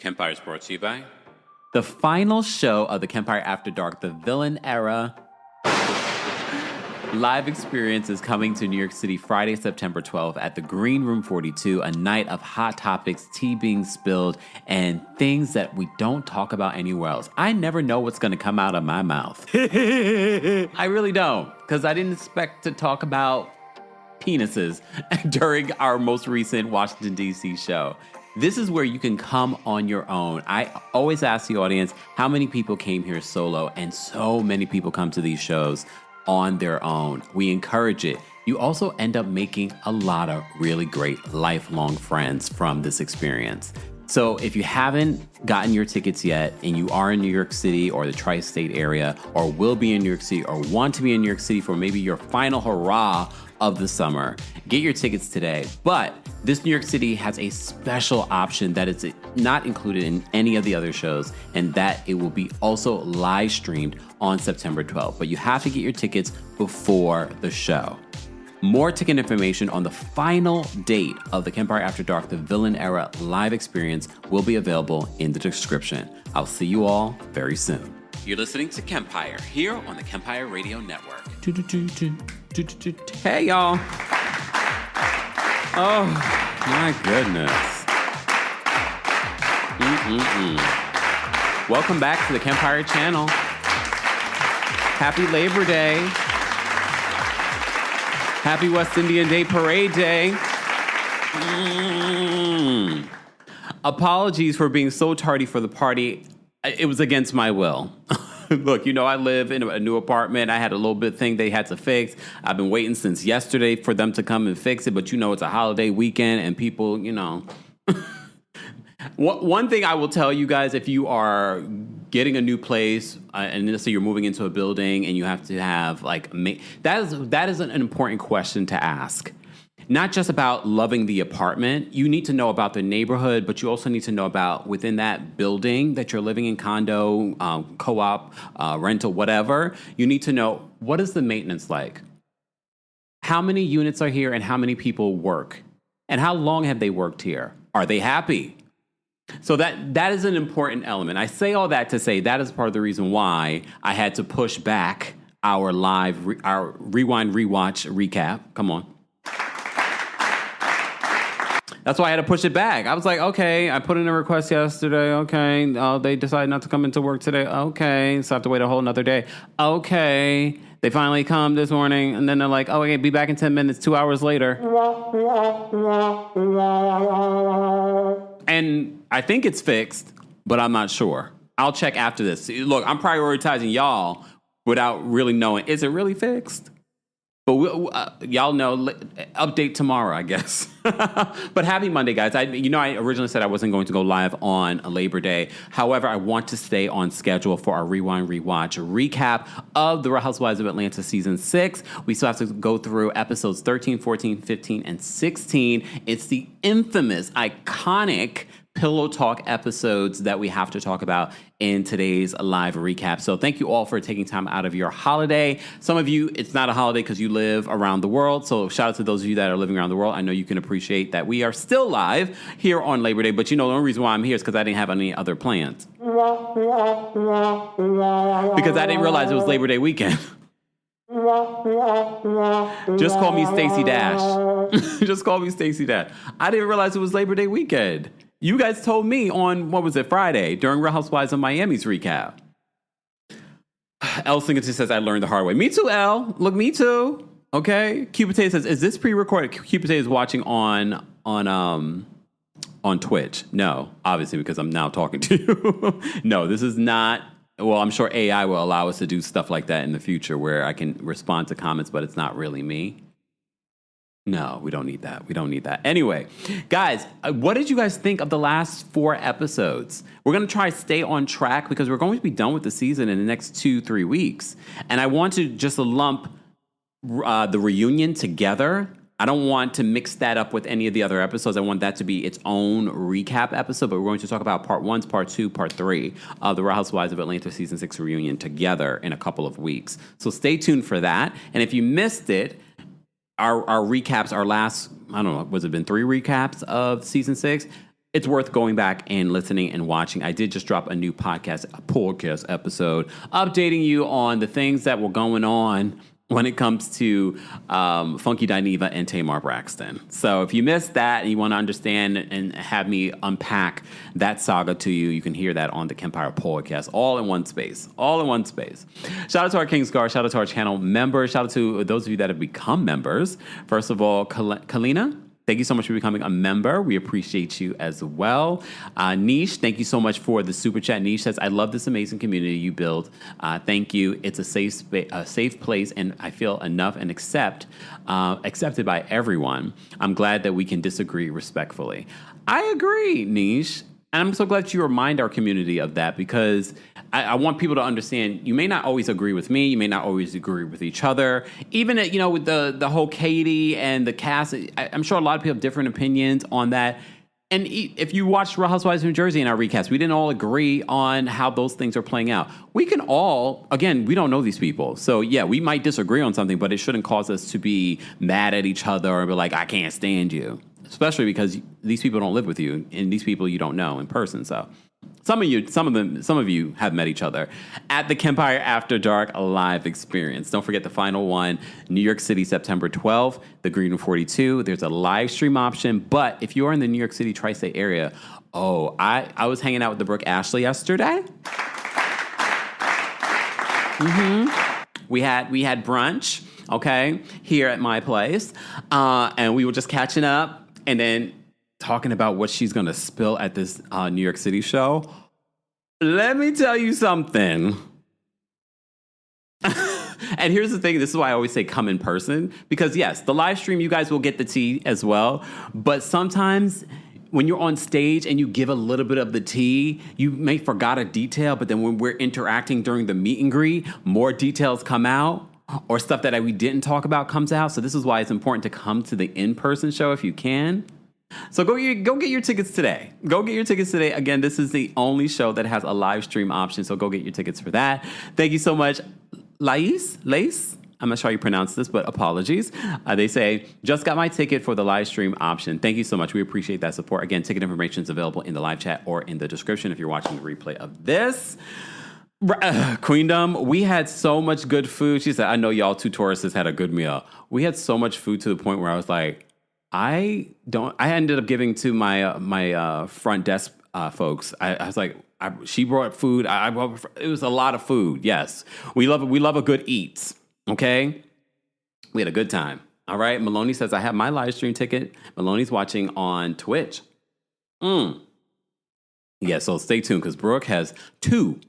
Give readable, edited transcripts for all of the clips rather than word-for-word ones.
Kempire is brought to you by the final show of the Kempire After Dark, the Villain Era live experience is coming to New York City Friday, September 12th at the Green Room 42, a night of hot topics, tea being spilled, and things that we don't talk about anywhere else. I never know what's going to come out of my mouth. I really don't, because I didn't expect to talk about penises during our most recent Washington, D.C. show. This is where you can come on your own. I always ask the audience how many people came here solo, and so many people come to these shows on their own. We encourage it. You also end up making a lot of really great lifelong friends from this experience. So if you haven't gotten your tickets yet and you are in New York City or the tri-state area or will be in New York City or want to be in New York City for maybe your final hurrah of the summer, get your tickets today. But this New York City has a special option that is not included in any of the other shows, and that it will be also live streamed on September 12th. But you have to get your tickets before the show. More ticket information on the final date of the Kempire After Dark, the Villain Era live experience will be available in the description. I'll see you all very soon. You're listening to Kempire here on the Kempire Radio Network. Hey, y'all. Oh, my goodness. Welcome back to the Kempire channel. Happy Labor Day. Happy West Indian Day Parade Day. Apologies for being so tardy for the party. It was against my will. Look, you know, I live in a new apartment. I had a little bit thing they had to fix. I've been waiting since yesterday for them to come and fix it. But, you know, it's a holiday weekend and people, you know. One thing I will tell you guys, if you are getting a new place and let's say you're moving into a building and you have to have like, that is an important question to ask. Not just about loving the apartment. You need to know about the neighborhood, but you also need to know about within that building that you're living in, condo, co-op, rental, whatever. You need to know, what is the maintenance like? How many units are here and how many people work? And how long have they worked here? Are they happy? So that is an important element. I say all that to say that is part of the reason why I had to push back our rewind, rewatch, recap. Come on. That's why I had to push it back. I was like, okay, I put in a request yesterday. Okay. They decided not to come into work today. Okay. So I have to wait a whole nother day. Okay. They finally come this morning, and then they're like, oh, okay, be back in 10 minutes, 2 hours later. And I think it's fixed, but I'm not sure. I'll check after this. Look, I'm prioritizing y'all without really knowing, is it really fixed? But y'all know, update tomorrow, I guess. But happy Monday, guys. I originally said I wasn't going to go live on Labor Day. However, I want to stay on schedule for our Rewind, Rewatch recap of the Real Housewives of Atlanta Season 6. We still have to go through episodes 13, 14, 15, and 16. It's the infamous, iconic Pillow Talk episodes that we have to talk about in today's live recap. So thank you all for taking time out of your holiday. Some of you, it's not a holiday because you live around the world. So shout out to those of you that are living around the world. I know you can appreciate that we are still live here on Labor Day, but you know, the only reason why I'm here is because I didn't have any other plans. Because I didn't realize it was Labor Day weekend. Just call me Stacey Dash. Just call me Stacey Dash. I didn't realize it was Labor Day weekend. You guys told me on, Friday, during Real Housewives of Miami's recap. L. Singleton says, I learned the hard way. Me too, L. Look, me too. Okay. Cupid says, is this pre-recorded? Cupid is watching on Twitch. No, obviously, because I'm now talking to you. No, this is not. Well, I'm sure AI will allow us to do stuff like that in the future where I can respond to comments, but it's not really me. No, we don't need that. We don't need that. Anyway, guys, what did you guys think of the last 4 episodes? We're going to try to stay on track because we're going to be done with the season in the next 2-3 weeks. And I want to just lump the reunion together. I don't want to mix that up with any of the other episodes. I want that to be its own recap episode, but we're going to talk about part 1, part 2, part 3 of the Real Housewives of Atlanta Season 6 reunion together in a couple of weeks. So stay tuned for that. And if you missed it, our recaps, our last, I don't know, was it been 3 recaps of Season 6? it's worth going back and listening and watching. I did just drop a new podcast episode, updating you on the things that were going on when it comes to Funky Dineva and Tamar Braxton. So if you missed that and you want to understand and have me unpack that saga to you, you can hear that on the Kempire podcast, all in one space. Shout out to our Kingsguard. Shout out to our channel members. Shout out to those of you that have become members. First of all, Kalina, thank you so much for becoming a member. We appreciate you as well. Niche, thank you so much for the super chat. Niche says, I love this amazing community you build. Thank you. It's a safe place, and I feel enough and accepted by everyone. I'm glad that we can disagree respectfully. I agree, Niche. And I'm so glad you remind our community of that, because I want people to understand you may not always agree with me. You may not always agree with each other. Even, with the whole Katie and the cast, I'm sure a lot of people have different opinions on that. And if you watched Real Housewives of New Jersey in our recast, we didn't all agree on how those things are playing out. We can all, again, we don't know these people. So, yeah, we might disagree on something, but it shouldn't cause us to be mad at each other or be like, I can't stand you. Especially because these people don't live with you, and these people you don't know in person. So some of you have met each other at the Kempire After Dark live experience. Don't forget the final one, New York City, September 12th, the Green Room 42. There's a live stream option, but if you are in the New York City tri-state area, I was hanging out with the Brooke Ashley yesterday. We had brunch, okay, here at my place, and we were just catching up. And then talking about what she's going to spill at this New York City show. Let me tell you something. And here's the thing. This is why I always say come in person. Because, yes, the live stream, you guys will get the tea as well. But sometimes when you're on stage and you give a little bit of the tea, you may forgot a detail. But then when we're interacting during the meet and greet, more details come out. Or stuff that we didn't talk about comes out. So this is why it's important to come to the in-person show if you can. So go get your tickets today. Go get your tickets today. Again, this is the only show that has a live stream option. So go get your tickets for that. Thank you so much. Lace? I'm not sure how you pronounce this, but apologies. They say, just got my ticket for the live stream option. Thank you so much. We appreciate that support. Again, ticket information is available in the live chat or in the description if you're watching the replay of this. Queendom, we had so much good food. She said, I know y'all two Tauruses had a good meal. We had so much food to the point where I was like, I ended up giving to my front desk folks. I was like, she brought food. It was a lot of food. Yes. We love a good eats. Okay. We had a good time. All right. Maloney says, I have my live stream ticket. Maloney's watching on Twitch. Yeah. So stay tuned because Brooke has 2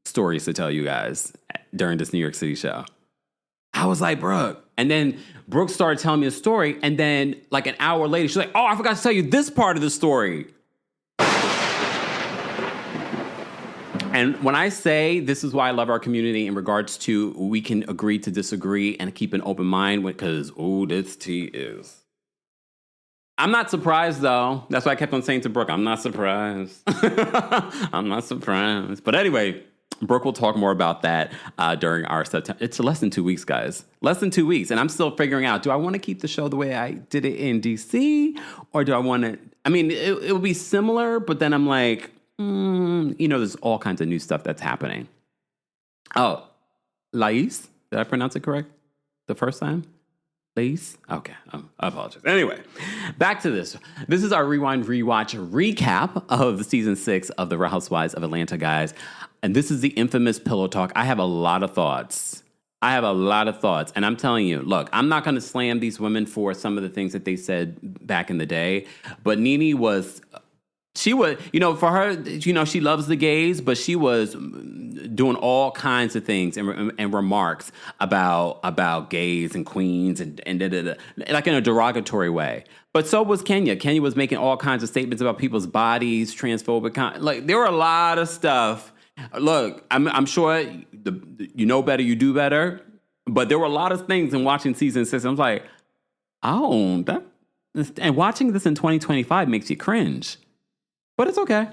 stories to tell you guys during this New York City show. I was like, Brooke. And then Brooke started telling me a story. And then like an hour later, she's like, oh, I forgot to tell you this part of the story. And when I say this is why I love our community in regards to we can agree to disagree and keep an open mind because, this tea is. I'm not surprised, though. That's why I kept on saying to Brooke, I'm not surprised. I'm not surprised. But anyway, Brooke will talk more about that during our September. It's less than 2 weeks, guys. Less than 2 weeks. And I'm still figuring out, do I want to keep the show the way I did it in D.C.? Or do I want to... I mean, it will be similar, but then I'm like, there's all kinds of new stuff that's happening. Oh, Lais? Did I pronounce it correct the first time? Lais? Okay, I apologize. Anyway, back to this. This is our Rewind Rewatch recap of season 6 of The Real Housewives of Atlanta, guys. And this is the infamous pillow talk. I have a lot of thoughts. And I'm telling you, look, I'm not going to slam these women for some of the things that they said back in the day. But Nene was... She was, for her, she loves the gays, but she was doing all kinds of things and remarks about gays and queens and like in a derogatory way. But so was Kenya. Kenya was making all kinds of statements about people's bodies, transphobic, like there were a lot of stuff. Look, I'm sure you know better, you do better. But there were a lot of things in watching season 6. I was like, and watching this in 2025 makes you cringe. But it's okay.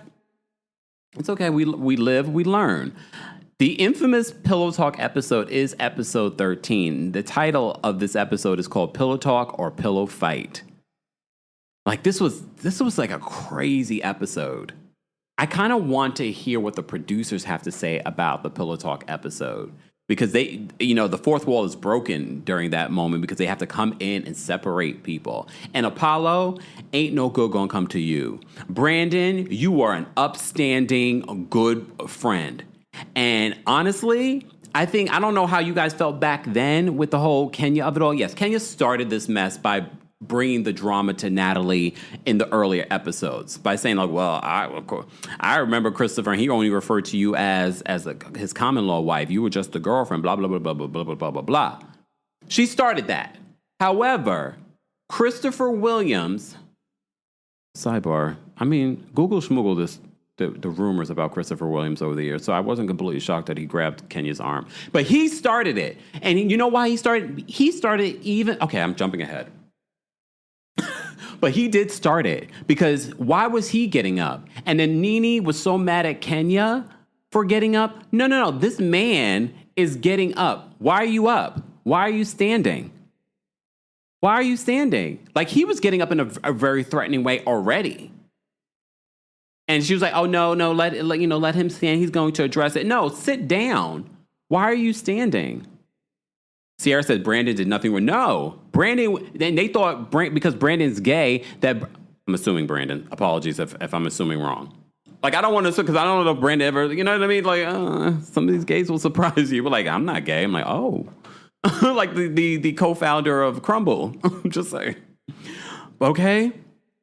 It's okay. We live, we learn. The infamous Pillow Talk episode is episode 13. The title of this episode is called Pillow Talk or Pillow Fight. Like this was like a crazy episode. I kind of want to hear what the producers have to say about the Pillow Talk episode because they, the fourth wall is broken during that moment because they have to come in and separate people. And Apollo ain't no good gonna come to you. Brandon, you are an upstanding, good friend. And honestly, I don't know how you guys felt back then with the whole Kenya of it all. Yes, Kenya started this mess by bringing the drama to Natalie in the earlier episodes by saying like, well, I remember Christopher, and he only referred to you as his common law wife. You were just the girlfriend, blah, blah, blah, blah, blah, blah, blah, blah, blah, blah. She started that. However, Christopher Williams, sidebar, Google schmoogle the rumors about Christopher Williams over the years, so I wasn't completely shocked that he grabbed Kenya's arm. But he started it. And you know why he started? He started okay, I'm jumping ahead. But he did start it because why was he getting up? And then Nene was so mad at Kenya for getting up. No. This man is getting up. Why are you up? Why are you standing? Why are you standing? Like he was getting up in a very threatening way already. And she was like, oh, no, let him stand. He's going to address it. No, sit down. Why are you standing? Sierra said Brandon did nothing wrong. No, Brandon, they thought because Brandon's gay that, I'm assuming Brandon, apologies if I'm assuming wrong. Like, I don't want to assume, because I don't know if Brandon ever, you know what I mean? Like, some of these gays will surprise you. But like, I'm not gay. I'm like, oh. Like the co-founder of Crumble. Just saying. Okay.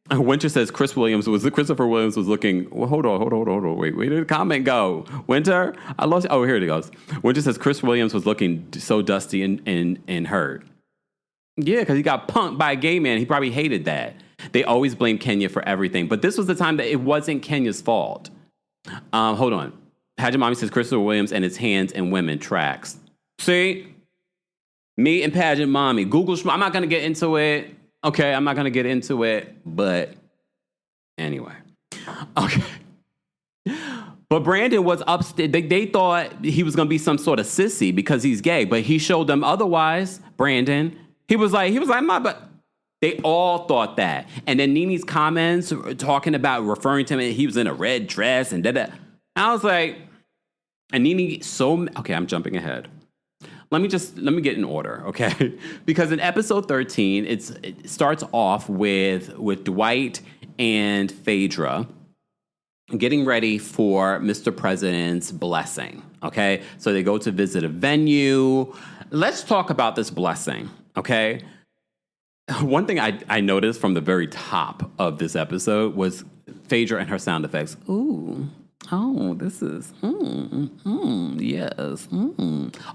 Winter says Christopher Williams was looking. Well, hold on. Wait, where did the comment go? Winter, I lost. Oh, here it goes. Winter says Chris Williams was looking so dusty and hurt. Yeah, because he got punked by a gay man. He probably hated that. They always blame Kenya for everything, but this was the time that it wasn't Kenya's fault. Hold on. Pageant Mommy says Christopher Williams and his hands and women tracks. See, me and Pageant Mommy. Google. I'm not gonna get into it. Okay, I'm not going to get into it, but anyway. Okay. But Brandon was upstairs. They thought he was going to be some sort of sissy because he's gay, but he showed them otherwise, Brandon. He was like, but they all thought that. And then Nene's comments talking about referring to him, he was in a red dress and da-da. I was like, and Nene okay, I'm jumping ahead. Let me get in order, okay? Because in episode 13, it starts off with Dwight and Phaedra getting ready for Mr. President's blessing, okay? So they go to visit a venue. Let's talk about this blessing, okay? One thing I noticed from the very top of this episode was Phaedra and her sound effects. Ooh. Oh, this is, yes.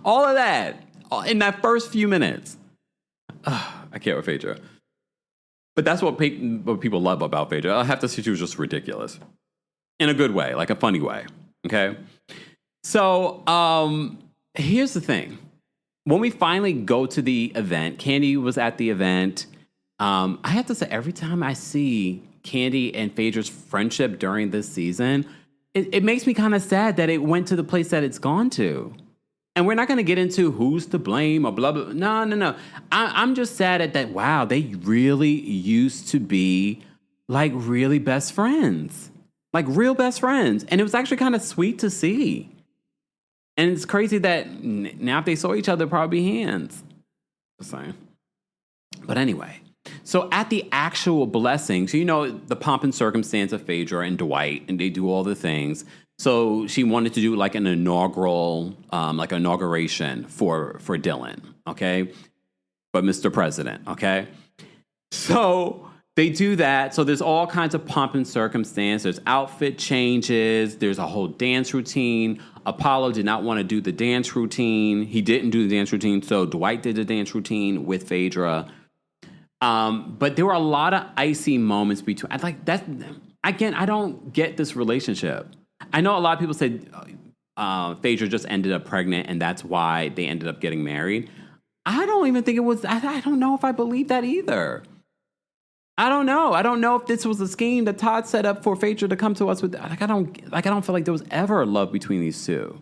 All of that in that first few minutes. I can't with Phaedra. But that's what people love about Phaedra. I have to say she was just ridiculous. In a good way, like a funny way. Okay? So, here's the thing. When we finally go to the event, Candy was at the event. I have to say, every time I see Candy and Phaedra's friendship during this season, it makes me kind of sad that it went to the place that it's gone to. And we're not going to get into who's to blame or blah, blah. No. I'm just sad at that. Wow, they really used to be like really best friends. Like real best friends. And it was actually kind of sweet to see. And it's crazy that now if they saw each other, probably hands. Just saying. But anyway. So at the actual blessing, so the pomp and circumstance of Phaedra and Dwight, and they do all the things. So she wanted to do like an inauguration for Dylan, okay? But Mr. President, okay? So they do that. So there's all kinds of pomp and circumstance. There's outfit changes. There's a whole dance routine. Apollo did not want to do the dance routine. He didn't do the dance routine, so Dwight did the dance routine with Phaedra. But there were a lot of icy moments between. Again, I don't get this relationship. I know a lot of people said Phaedra just ended up pregnant, and that's why they ended up getting married. I don't even think it was. I don't know if I believe that either. I don't know. I don't know if this was a scheme that Todd set up for Phaedra to come to us with. I don't feel like there was ever love between these two.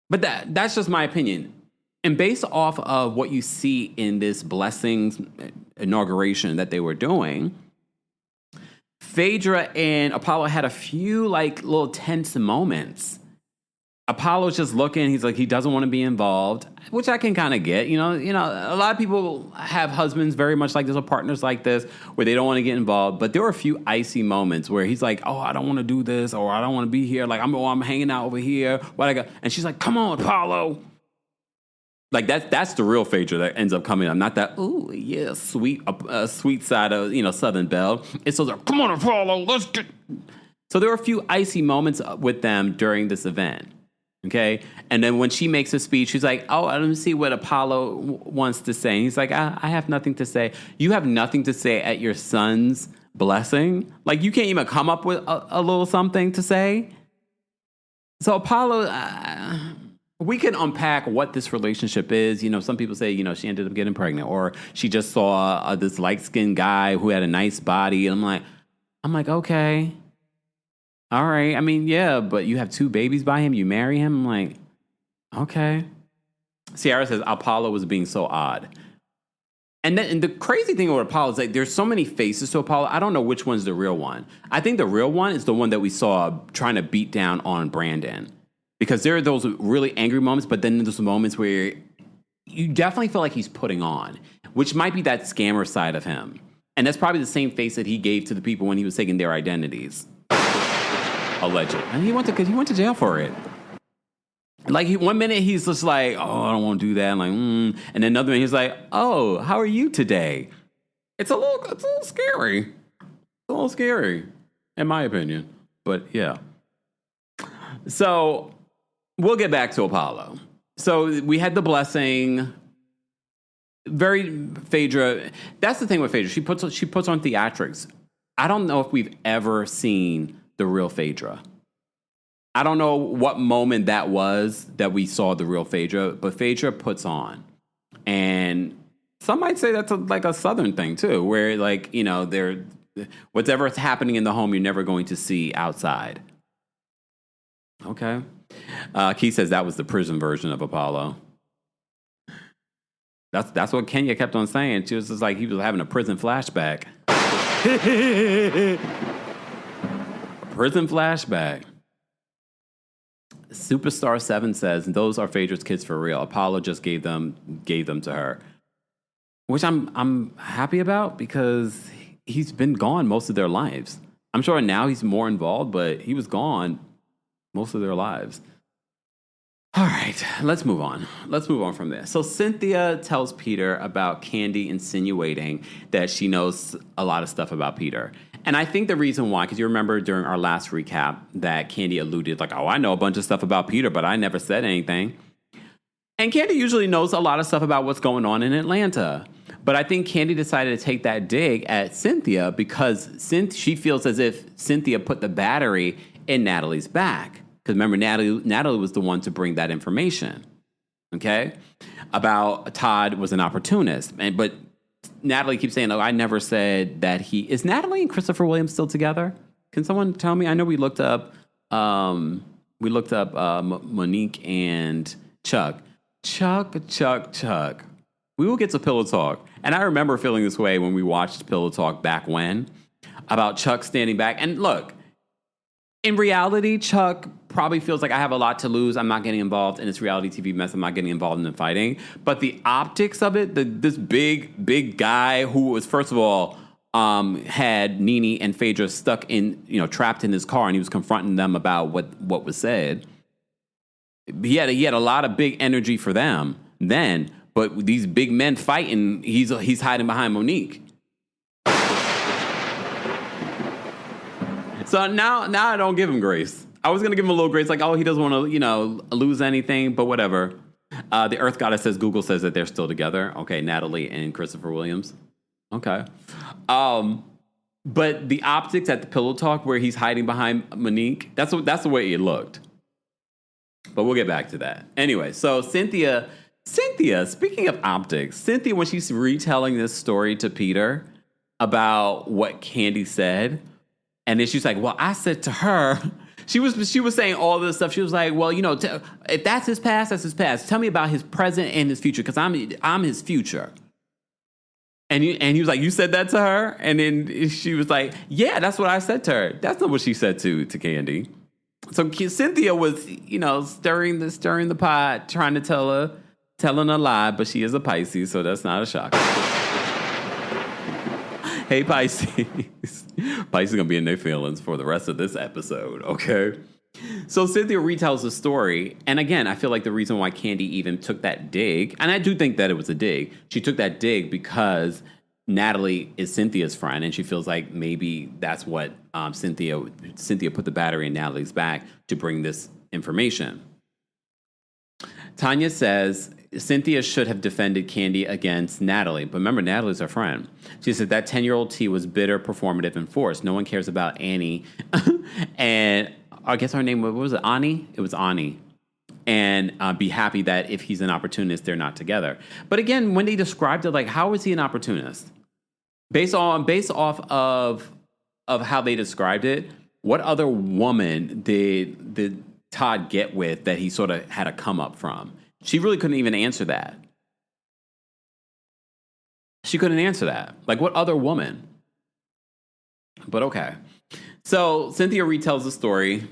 But that's just my opinion. And based off of what you see in this blessings inauguration that they were doing, Phaedra and Apollo had a few like little tense moments. Apollo's just looking. He's like, he doesn't want to be involved, which I can kind of get. A lot of people have husbands very much like this or partners like this where they don't want to get involved. But there were a few icy moments where he's like, oh, I don't want to do this or I don't want to be here. Like, I'm hanging out over here. What I got? And she's like, come on, Apollo. Like, that's the real Phaedra that ends up coming up. Not that, ooh, yeah, sweet side of, Southern Belle. It's those, come on, Apollo, let's get. So there were a few icy moments with them during this event. Okay. And then when she makes a speech, she's like, oh, let me see what Apollo wants to say. And he's like, I have nothing to say. You have nothing to say at your son's blessing? Like, you can't even come up with a little something to say? So Apollo, we can unpack what this relationship is. Some people say, she ended up getting pregnant or she just saw this light-skinned guy who had a nice body. And I'm like, okay. All right. I mean, yeah, but you have 2 babies by him. You marry him. I'm like, okay. Ciara says Apollo was being so odd. And the crazy thing with Apollo is like there's so many faces to Apollo. I don't know which one's the real one. I think the real one is the one that we saw trying to beat down on Brandon. Because there are those really angry moments, but then there's moments where you definitely feel like he's putting on, which might be that scammer side of him. And that's probably the same face that he gave to the people when he was taking their identities. Allegedly. And he went to jail for it. Like, one minute he's just like, oh, I don't want to do that. I'm like, And then another minute he's like, oh, how are you today? It's a little scary. It's a little scary, in my opinion. But yeah. So we'll get back to Apollo. So we had the blessing. Very Phaedra. That's the thing with Phaedra. She puts on theatrics. I don't know if we've ever seen the real Phaedra. I don't know what moment that was that we saw the real Phaedra, but Phaedra puts on. And some might say that's like a Southern thing too, where like, whatever's happening in the home, you're never going to see outside. Okay. Keith says that was the prison version of Apollo. That's what Kenya kept on saying. She was just like, he was having a prison flashback. Prison flashback. Superstar 7 says, those are Phaedra's kids for real. Apollo just gave them to her. Which I'm happy about because he's been gone most of their lives. I'm sure now he's more involved, but he was gone most of their lives. All right, let's move on. Let's move on from this. So Cynthia tells Peter about Candy insinuating that she knows a lot of stuff about Peter. And I think the reason why, because you remember during our last recap that Candy alluded like, oh, I know a bunch of stuff about Peter, but I never said anything. And Candy usually knows a lot of stuff about what's going on in Atlanta. But I think Candy decided to take that dig at Cynthia because she feels as if Cynthia put the battery in Natalie's back. Because remember, Natalie was the one to bring that information, okay, about Todd was an opportunist. But Natalie keeps saying, oh, I never said that he... Is Natalie and Christopher Williams still together? Can someone tell me? I know we looked up Monique and Chuck. Chuck. We will get to Pillow Talk. And I remember feeling this way when we watched Pillow Talk back when, about Chuck standing back. And look, in reality, Chuck probably feels like I have a lot to lose. I'm not getting involved in this reality TV mess. I'm not getting involved in the fighting. But the optics of it, this big guy who was, first of all, had Nene and Phaedra trapped in his car, and he was confronting them about what was said. He had a lot of big energy for them then, but these big men fighting, he's hiding behind Monique. So now I don't give him grace. I was going to give him a little grace, like, oh, he doesn't want to, lose anything, but whatever. The Earth Goddess says, Google says that they're still together. Okay, Natalie and Christopher Williams. Okay. But the optics at the Pillow Talk where he's hiding behind Monique, that's the way it looked. But we'll get back to that. Anyway, so Cynthia, speaking of optics, Cynthia, when she's retelling this story to Peter about what Candy said, and then she's like, well, I said to her, she was saying all this stuff. She was like, well, if that's his past, that's his past. Tell me about his present and his future, because I'm his future. And he was like, you said that to her? And then she was like, yeah, that's what I said to her. That's not what she said to Candy. So Cynthia was, stirring the pot, trying to telling a lie, but she is a Pisces, so that's not a shock. Hey, Pisces. Pisces going to be in their feelings for the rest of this episode, okay? So Cynthia retells the story, and again, I feel like the reason why Candy even took that dig, and I do think that it was a dig, she took that dig because Natalie is Cynthia's friend, and she feels like maybe that's what Cynthia put the battery in Natalie's back to bring this information. Tanya says Cynthia should have defended Candy against Natalie, but remember, Natalie's her friend. She said that 10-year-old T was bitter, performative, and forced. No one cares about Annie. And I guess her name, what was it, Ani? It was Ani. And be happy that if he's an opportunist, they're not together. But again, when they described it, like, how is he an opportunist? Based off of how they described it, what other woman did Todd get with that he sort of had a come up from? She really couldn't even answer that. She couldn't answer that. Like, what other woman? But okay. So Cynthia retells the story,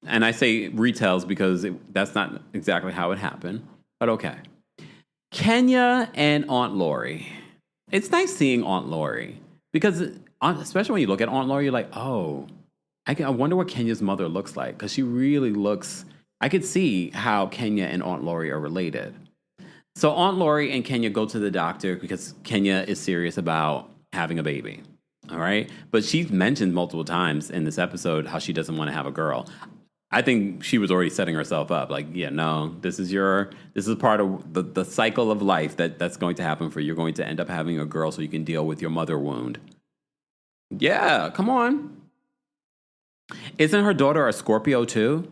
and I say retells because that's not exactly how it happened, but okay. Kenya and Aunt Lori. It's nice seeing Aunt Lori because, especially when you look at Aunt Lori, you're like, oh, I wonder what Kenya's mother looks like, because she really looks, I could see how Kenya and Aunt Lori are related. So Aunt Lori and Kenya go to the doctor because Kenya is serious about having a baby. All right. But she's mentioned multiple times in this episode how she doesn't want to have a girl. I think she was already setting herself up. Like, yeah, no, this is part of the cycle of life that's going to happen for you. You're going to end up having a girl so you can deal with your mother wound. Yeah, come on. Isn't her daughter a Scorpio too?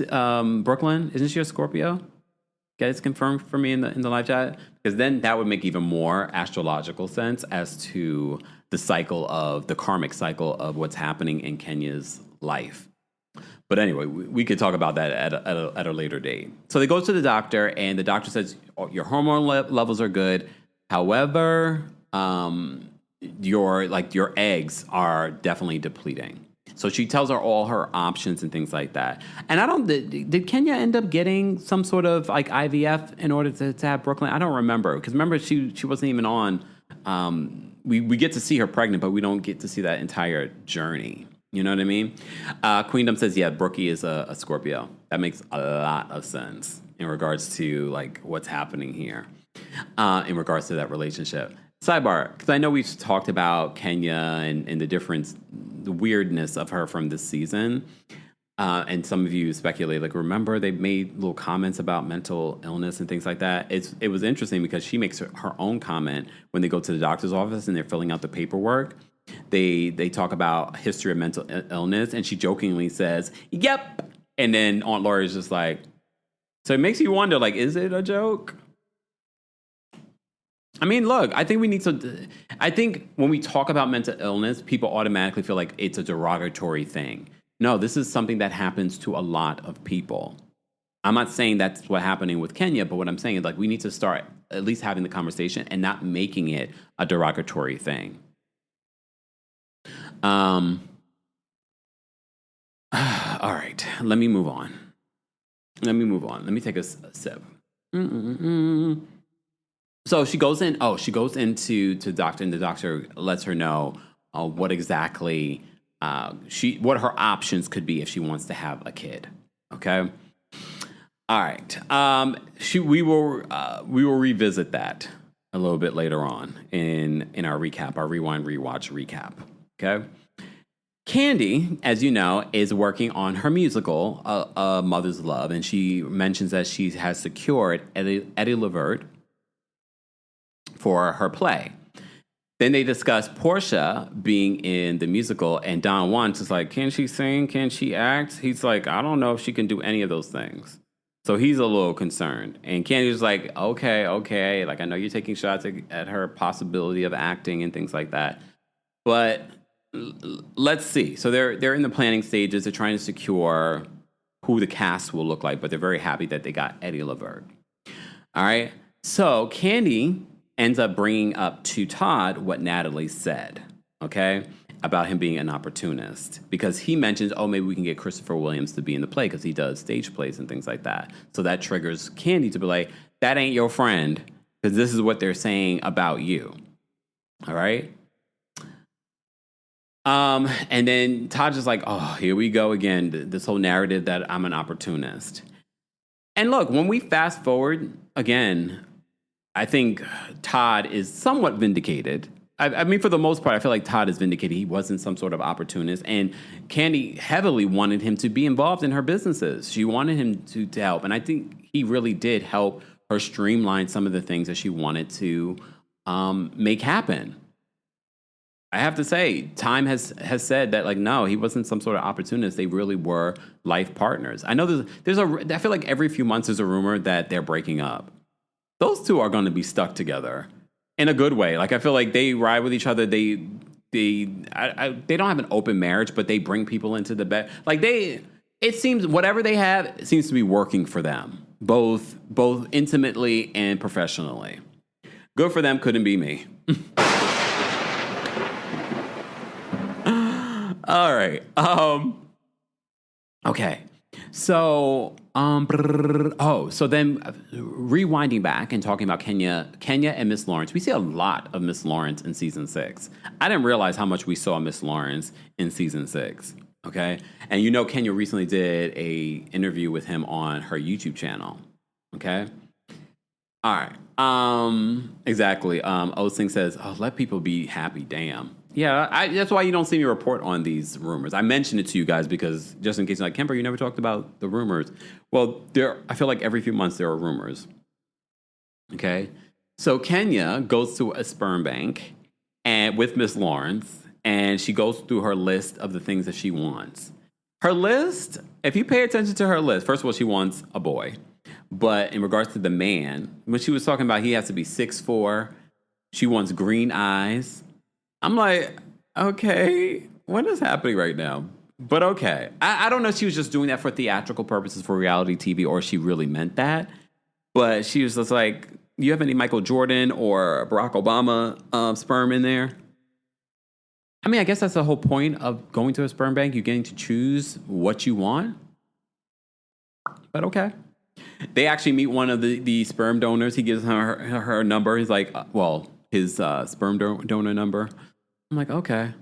Brooklyn, isn't she a Scorpio? Guys, confirm for me in the live chat, because then that would make even more astrological sense as to the karmic cycle of what's happening in Kenya's life. But anyway, we could talk about that at a later date. So they go to the doctor, and the doctor says, your hormone levels are good. However, your eggs are definitely depleting. So she tells her all her options and things like that. And did Kenya end up getting some sort of like IVF in order to have Brooklyn? I don't remember. Because remember, she wasn't even on. We get to see her pregnant, but we don't get to see that entire journey. You know what I mean? Queendom says, yeah, Brookie is a Scorpio. That makes a lot of sense in regards to like what's happening here in regards to that relationship. Sidebar, because I know we've talked about Kenya and the weirdness of her from this season. And some of you speculate, like, remember they made little comments about mental illness and things like that. It was interesting because she makes her own comment when they go to the doctor's office and they're filling out the paperwork. They talk about history of mental illness, and she jokingly says, yep. And then Aunt Lori is just like, so it makes you wonder, like, is it a joke? I mean, look, I think when we talk about mental illness, people automatically feel like it's a derogatory thing. No, this is something that happens to a lot of people. I'm not saying that's what's happening with Kenya, but what I'm saying is, like, we need to start at least having the conversation and not making it a derogatory thing. All right, let me move on. Let me take a sip. So she goes in. She goes into the doctor, and the doctor lets her know what exactly what her options could be if she wants to have a kid. Okay. All right. We will revisit that a little bit later on in our recap, our rewind, rewatch recap. Okay. Candy, as you know, is working on her musical, A Mother's Love, and she mentions that she has secured Eddie Levert for her play. Then they discuss Portia being in the musical, and Don Juan's just like, can she sing? Can she act? He's like, I don't know if she can do any of those things. So he's a little concerned. And Candy's like, okay. Like, I know you're taking shots at her possibility of acting and things like that. But let's see. So they're in the planning stages. They're trying to secure who the cast will look like, but they're very happy that they got Eddie Levert. All right. So Candy ends up bringing up to Todd what Natalie said, okay, about him being an opportunist. Because he mentions, oh, maybe we can get Christopher Williams to be in the play because he does stage plays and things like that. So that triggers Candy to be like, that ain't your friend because this is what they're saying about you. All right? And then Todd's just like, oh, here we go again. This whole narrative that I'm an opportunist. And look, when we fast forward, again, I think Todd is somewhat vindicated. I mean, for the most part, I feel like Todd is vindicated. He wasn't some sort of opportunist. And Candy heavily wanted him to be involved in her businesses. She wanted him to help. And I think he really did help her streamline some of the things that she wanted to make happen. I have to say, time has said that, like, no, he wasn't some sort of opportunist. They really were life partners. I know I feel like every few months there's a rumor that they're breaking up. Those two are going to be stuck together in a good way. Like, I feel like they ride with each other. They don't have an open marriage, but they bring people into the bed. Like, it seems whatever they have, it seems to be working for them, both intimately and professionally. Good for them. Couldn't be me. All right. Okay. So, so then rewinding back and talking about Kenya and Miss Lawrence, we see a lot of Miss Lawrence in season 6. I didn't realize how much we saw Miss Lawrence in season 6. Okay. And Kenya recently did a interview with him on her YouTube channel. Okay. All right. Exactly. Osing says, oh, let people be happy. Damn. Yeah, that's why you don't see me report on these rumors. I mentioned it to you guys because just in case you're like, Kemper, you never talked about the rumors. Well, I feel like every few months there are rumors. Okay? So Kenya goes to a sperm bank and with Miss Lawrence, and she goes through her list of the things that she wants. Her list, if you pay attention to her list, first of all, she wants a boy. But in regards to the man, when she was talking about he has to be 6'4", she wants green eyes. I'm like, okay, what is happening right now? But okay. I don't know if she was just doing that for theatrical purposes for reality TV or she really meant that. But she was just like, you have any Michael Jordan or Barack Obama sperm in there? I mean, I guess that's the whole point of going to a sperm bank. You're getting to choose what you want. But okay. They actually meet one of the sperm donors. He gives her number. He's like, his sperm donor number. I'm like, okay.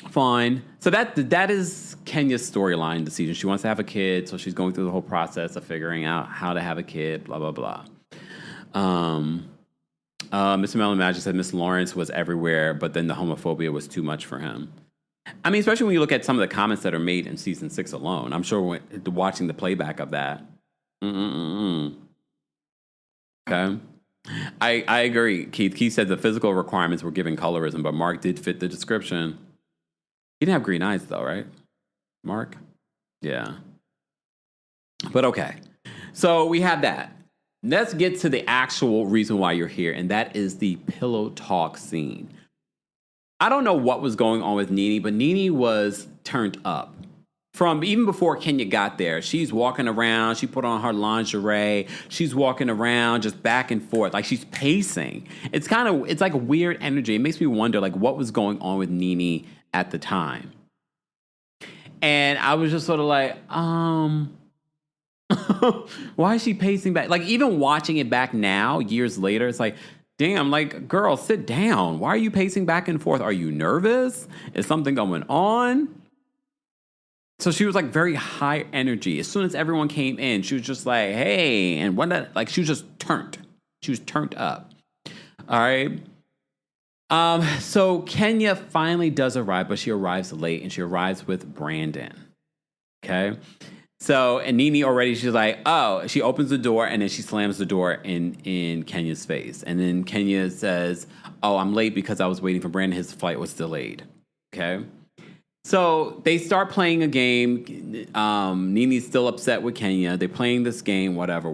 Fine. So that is Kenya's storyline this season. She wants to have a kid, so she's going through the whole process of figuring out how to have a kid, blah, blah, blah. Mr. Melon Magic said Miss Lawrence was everywhere, but then the homophobia was too much for him. I mean, especially when you look at some of the comments that are made in season 6 alone. I'm sure watching the playback of that. Okay. I agree, Keith. Keith said the physical requirements were giving colorism, but Mark did fit the description. He didn't have green eyes, though, right? Mark? Yeah. But okay. So we have that. Let's get to the actual reason why you're here, and that is the pillow talk scene. I don't know what was going on with Nene, but Nene was turned up. From even before Kenya got there, she's walking around. She put on her lingerie. She's walking around just back and forth. Like she's pacing. It's like a weird energy. It makes me wonder like what was going on with Nene at the time. And I was just sort of like, why is she pacing back? Like even watching it back now, years later, it's like, damn, like, girl, sit down. Why are you pacing back and forth? Are you nervous? Is something going on? So she was like very high energy. As soon as everyone came in, she was just like, hey, and what that, like she was just turned. She was turned up. All right. So Kenya finally does arrive, but she arrives late and she arrives with Brandon. Okay. So, and Nene already, she's like, oh, she opens the door and then she slams the door in Kenya's face. And then Kenya says, oh, I'm late because I was waiting for Brandon. His flight was delayed. Okay. So they start playing a game. Nene's still upset with Kenya. They're playing this game, whatever.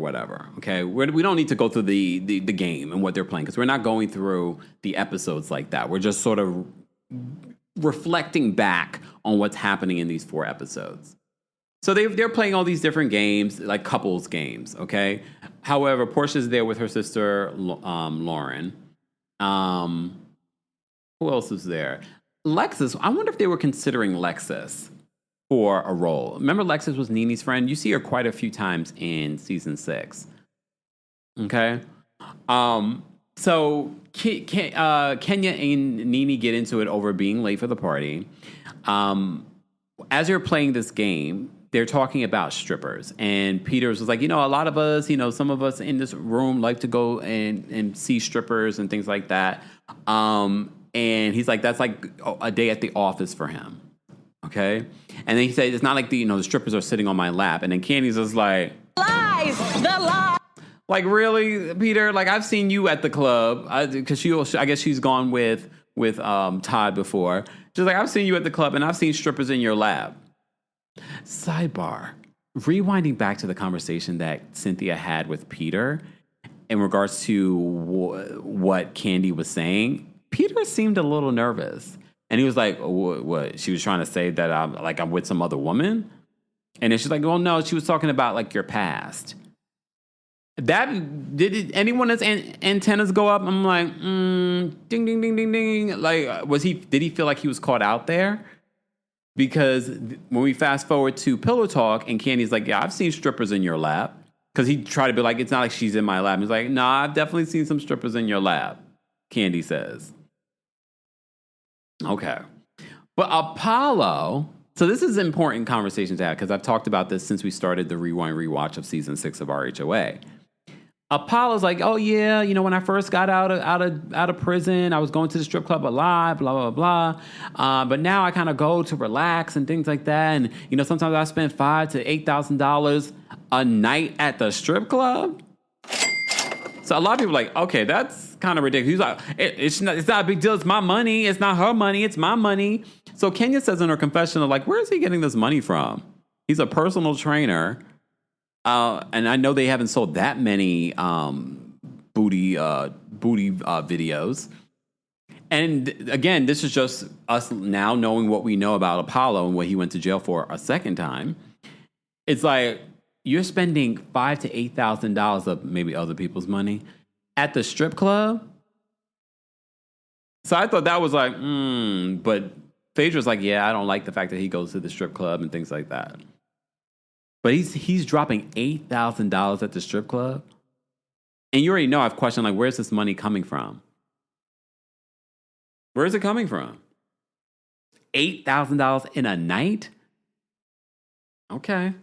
Okay, we don't need to go through the game and what they're playing because we're not going through the episodes like that. We're just sort of reflecting back on what's happening in these 4 episodes. So they're playing all these different games, like couples games, okay? However, Portia's there with her sister, Lauren. Who else is there? Lexus. I wonder if they were considering Lexus for a role. Remember Lexus was Nene's friend? You see her quite a few times in season 6. Okay? So Kenya and Nene get into it over being late for the party. As you're playing this game, they're talking about strippers. And Peters was like, a lot of us, some of us in this room like to go and see strippers and things like that. And he's like, that's like a day at the office for him. Okay? And then he said, it's not like the strippers are sitting on my lap. And then Candy's just like, lies, the lies. Like, really, Peter? Like, I've seen you at the club. Because I guess she's gone with Todd before. She's like, I've seen you at the club and I've seen strippers in your lab. Sidebar. Rewinding back to the conversation that Cynthia had with Peter in regards to what Candy was saying, Peter seemed a little nervous. And he was like, what? She was trying to say that I'm with some other woman? And then she's like, well, no, she was talking about like your past. Did anyone's antennas go up? I'm like, ding, ding, ding, ding, ding. Like, did he feel like he was caught out there? Because when we fast forward to Pillow Talk and Candy's like, yeah, I've seen strippers in your lab. Because he tried to be like, it's not like she's in my lab. He's like, nah, I've definitely seen some strippers in your lab. Candy says. Okay. But Apollo, so this is an important conversation to have because I've talked about this since we started the rewind rewatch of season 6 of RHOA. Apollo's like, oh yeah, when I first got out of prison, I was going to the strip club a lot, blah, blah, blah. But now I kind of go to relax and things like that. And, sometimes I spend $5,000 to $8,000 a night at the strip club. So a lot of people are like, okay, that's kind of ridiculous. He's like, it's not a big deal. It's my money. It's not her money. It's my money. So Kenya says in her confessional, like, where is he getting this money from? He's a personal trainer. And I know they haven't sold that many booty videos. And again, this is just us now knowing what we know about Apollo and what he went to jail for a second time. It's like you're spending $5,000 to $8,000 of maybe other people's money at the strip club. So I thought that was like, but Phaedra's like, yeah, I don't like the fact that he goes to the strip club and things like that. But he's dropping $8,000 at the strip club. And you already know I've questioned, like, where's this money coming from? Where's it coming from? $8,000 in a night? Okay.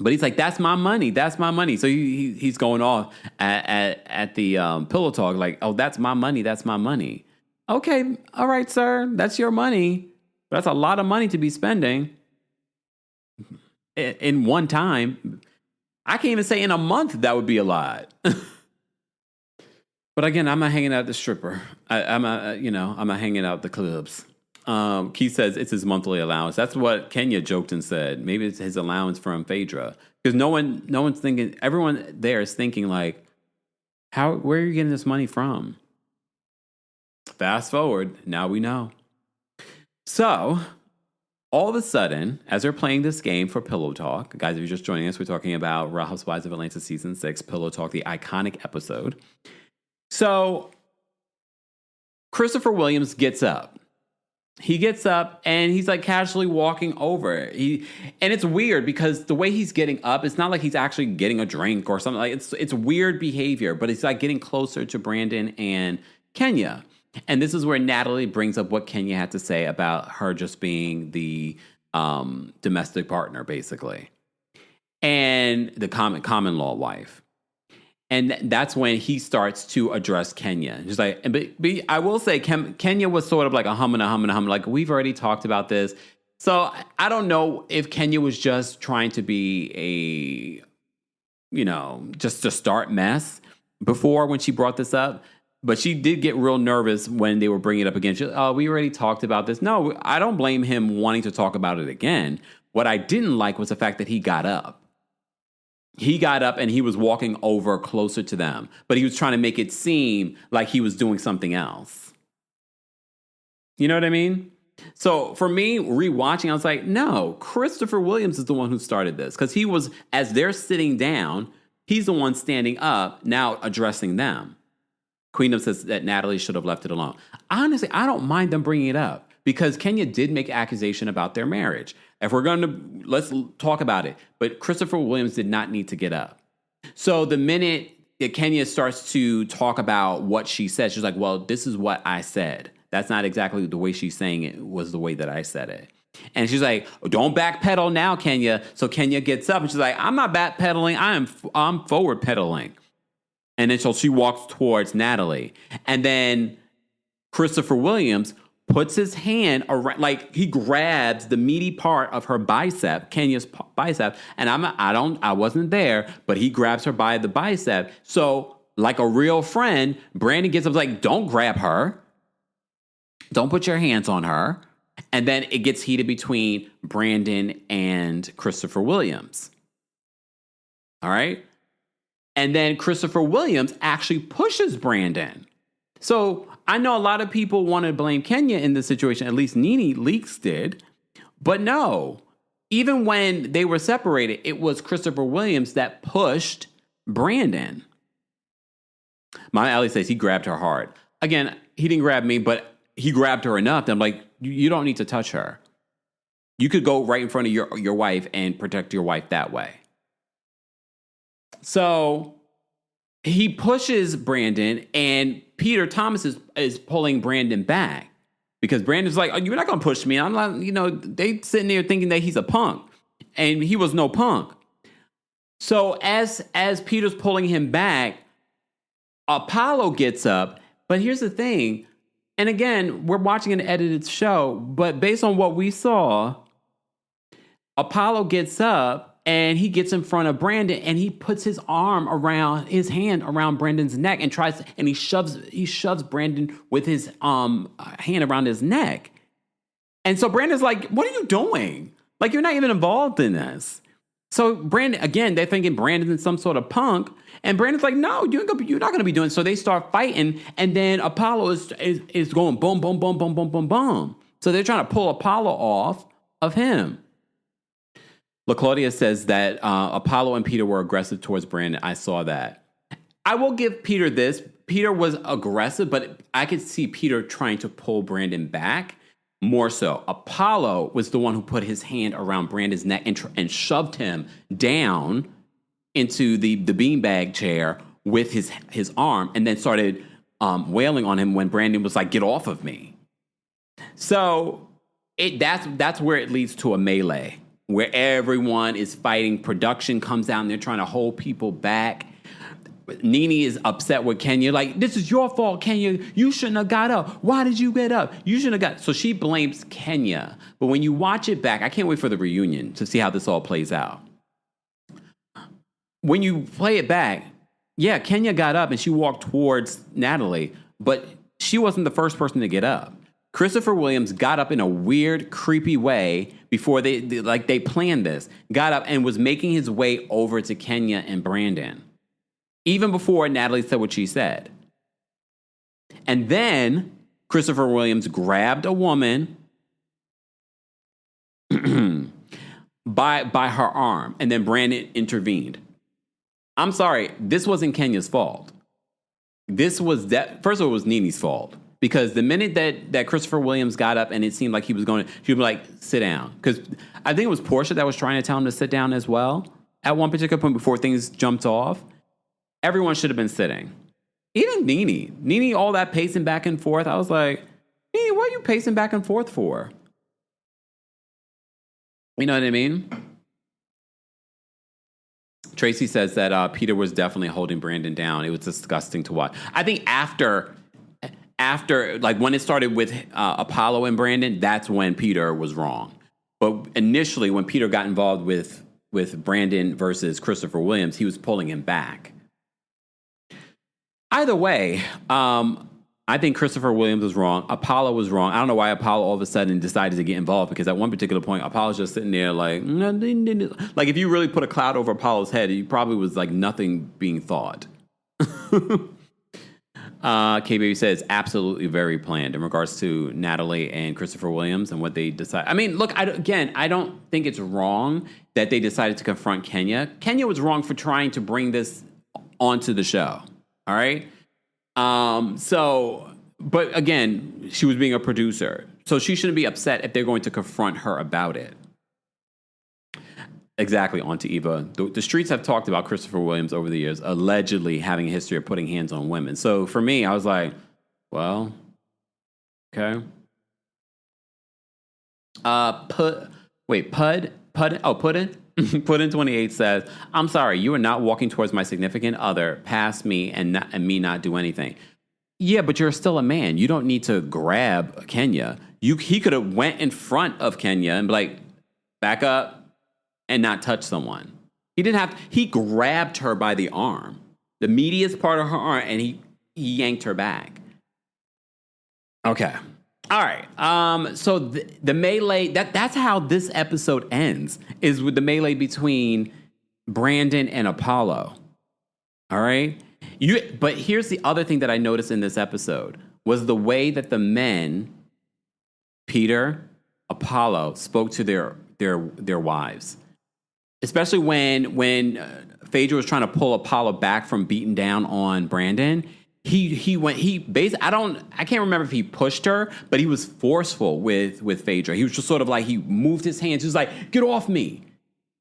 But he's like, that's my money. That's my money. So he's going off at the Pillow Talk, like, oh, that's my money. That's my money. Okay. All right, sir. That's your money. That's a lot of money to be spending. In one time. I can't even say in a month that would be a lot. But again, I'm not hanging out at the stripper. I'm not hanging out at the clubs. Keith says it's his monthly allowance. That's what Kenya joked and said. Maybe it's his allowance from Phaedra. Because no one's thinking, everyone there is thinking like, where are you getting this money from? Fast forward, now we know. So all of a sudden, as they're playing this game for Pillow Talk, guys, if you're just joining us, we're talking about Real Housewives of Atlanta Season 6, Pillow Talk, the iconic episode. So Christopher Williams gets up. He gets up and he's like casually walking over. And it's weird because the way he's getting up, it's not like he's actually getting a drink or something. Like it's weird behavior, but it's like getting closer to Brandon and Kenya. And this is where Natalie brings up what Kenya had to say about her just being the domestic partner, basically, and the common law wife. And that's when he starts to address Kenya. He's like, but I will say, Kenya was sort of like a hum. Like, we've already talked about this. So I don't know if Kenya was just trying to be just to start mess before when she brought this up. But she did get real nervous when they were bringing it up again. We already talked about this. No, I don't blame him wanting to talk about it again. What I didn't like was the fact that he got up. He got up and he was walking over closer to them. But he was trying to make it seem like he was doing something else. You know what I mean? So for me, rewatching, I was like, no, Christopher Williams is the one who started this. Because he was, as they're sitting down, he's the one standing up, now addressing them. Queendom says that Natalie should have left it alone. Honestly, I don't mind them bringing it up because Kenya did make an accusation about their marriage. If we're going to, let's talk about it. But Christopher Williams did not need to get up. So the minute that Kenya starts to talk about what she said, she's like, well, this is what I said. That's not exactly the way she's saying it was the way that I said it. And she's like, don't backpedal now, Kenya. So Kenya gets up and she's like, I'm not backpedaling. I'm forward pedaling. And then so she walks towards Natalie. And then Christopher Williams puts his hand around, like he grabs the meaty part of her bicep, Kenya's bicep. And I wasn't there, but he grabs her by the bicep. So like a real friend, Brandon gets up like, don't grab her. Don't put your hands on her. And then it gets heated between Brandon and Christopher Williams. All right. And then Christopher Williams actually pushes Brandon. So I know a lot of people want to blame Kenya in this situation. At least Nene Leakes did. But no, even when they were separated, it was Christopher Williams that pushed Brandon. Mama Ellie says he grabbed her hard. Again, he didn't grab me, but he grabbed her enough that I'm like, you don't need to touch her. You could go right in front of your wife and protect your wife that way. So he pushes Brandon, and Peter Thomas is pulling Brandon back because Brandon's like, oh, you're not going to push me. I'm not, they sitting there thinking that he's a punk, and he was no punk. So as Peter's pulling him back, Apollo gets up. But here's the thing. And again, we're watching an edited show, but based on what we saw, Apollo gets up and he gets in front of Brandon and he puts his hand around Brandon's neck and he shoves Brandon with his hand around his neck. And so Brandon's like, what are you doing? Like, you're not even involved in this. So Brandon, again, they're thinking Brandon's some sort of punk. And Brandon's like, no, you're not going to be doing it. So they start fighting. And then Apollo is going boom, boom, boom, boom, boom, boom, boom. So they're trying to pull Apollo off of him. LaClaudia says that Apollo and Peter were aggressive towards Brandon. I saw that. I will give Peter this. Peter was aggressive, but I could see Peter trying to pull Brandon back. More so, Apollo was the one who put his hand around Brandon's neck and shoved him down into the beanbag chair with his arm, and then started wailing on him when Brandon was like, "Get off of me!" So that's where it leads to a melee where everyone is fighting. Production comes out and they're trying to hold people back. Nene is upset with Kenya, like, this is your fault, Kenya. You shouldn't have got up. Why did you get up? You shouldn't have got. So she blames Kenya. But when you watch it back, I can't wait for the reunion to see how this all plays out. When you play it back, yeah, Kenya got up and she walked towards Natalie, but she wasn't the first person to get up. Christopher Williams got up in a weird, creepy way before they planned this, got up and was making his way over to Kenya and Brandon. Even before Natalie said what she said. And then Christopher Williams grabbed a woman by her arm, and then Brandon intervened. I'm sorry, this wasn't Kenya's fault. First of all, it was Nene's fault. Because the minute that Christopher Williams got up and it seemed like he was going to, she would be like, sit down. Because I think it was Portia that was trying to tell him to sit down as well at one particular point before things jumped off. Everyone should have been sitting. Even Nene. Nene, all that pacing back and forth. I was like, Nene, what are you pacing back and forth for? You know what I mean? Tracy says that Peter was definitely holding Brandon down. It was disgusting to watch. I think after, like when it started with Apollo and Brandon, that's when Peter was wrong. But initially, when Peter got involved with Brandon versus Christopher Williams, he was pulling him back. Either way, I think Christopher Williams was wrong. Apollo was wrong. I don't know why Apollo all of a sudden decided to get involved, because at one particular point, Apollo's just sitting there like if you really put a cloud over Apollo's head, he probably was like nothing being thought. K-Baby says, absolutely very planned in regards to Natalie and Christopher Williams and what they decide. I mean, look, I don't think it's wrong that they decided to confront Kenya. Kenya was wrong for trying to bring this onto the show. All right? But again, she was being a producer. So she shouldn't be upset if they're going to confront her about it. Exactly, Auntie Eva. The streets have talked about Christopher Williams over the years, allegedly having a history of putting hands on women. So for me, I was like, well, okay. Puddin? Puddin 28 says, I'm sorry, you are not walking towards my significant other past me and me not do anything. Yeah, but you're still a man. You don't need to grab Kenya. He could have went in front of Kenya and be like, back up. And not touch someone. He grabbed her by the arm, the meatiest part of her arm, and he yanked her back. Okay. All right. So the melee, that's how this episode ends, is with the melee between Brandon and Apollo. All right. But here's the other thing that I noticed in this episode was the way that the men, Peter, Apollo, spoke to their wives. Especially when Phaedra was trying to pull Apollo back from beating down on Brandon, he basically, I can't remember if he pushed her, but he was forceful with Phaedra. He was just sort of like, he moved his hands. He was like, get off me.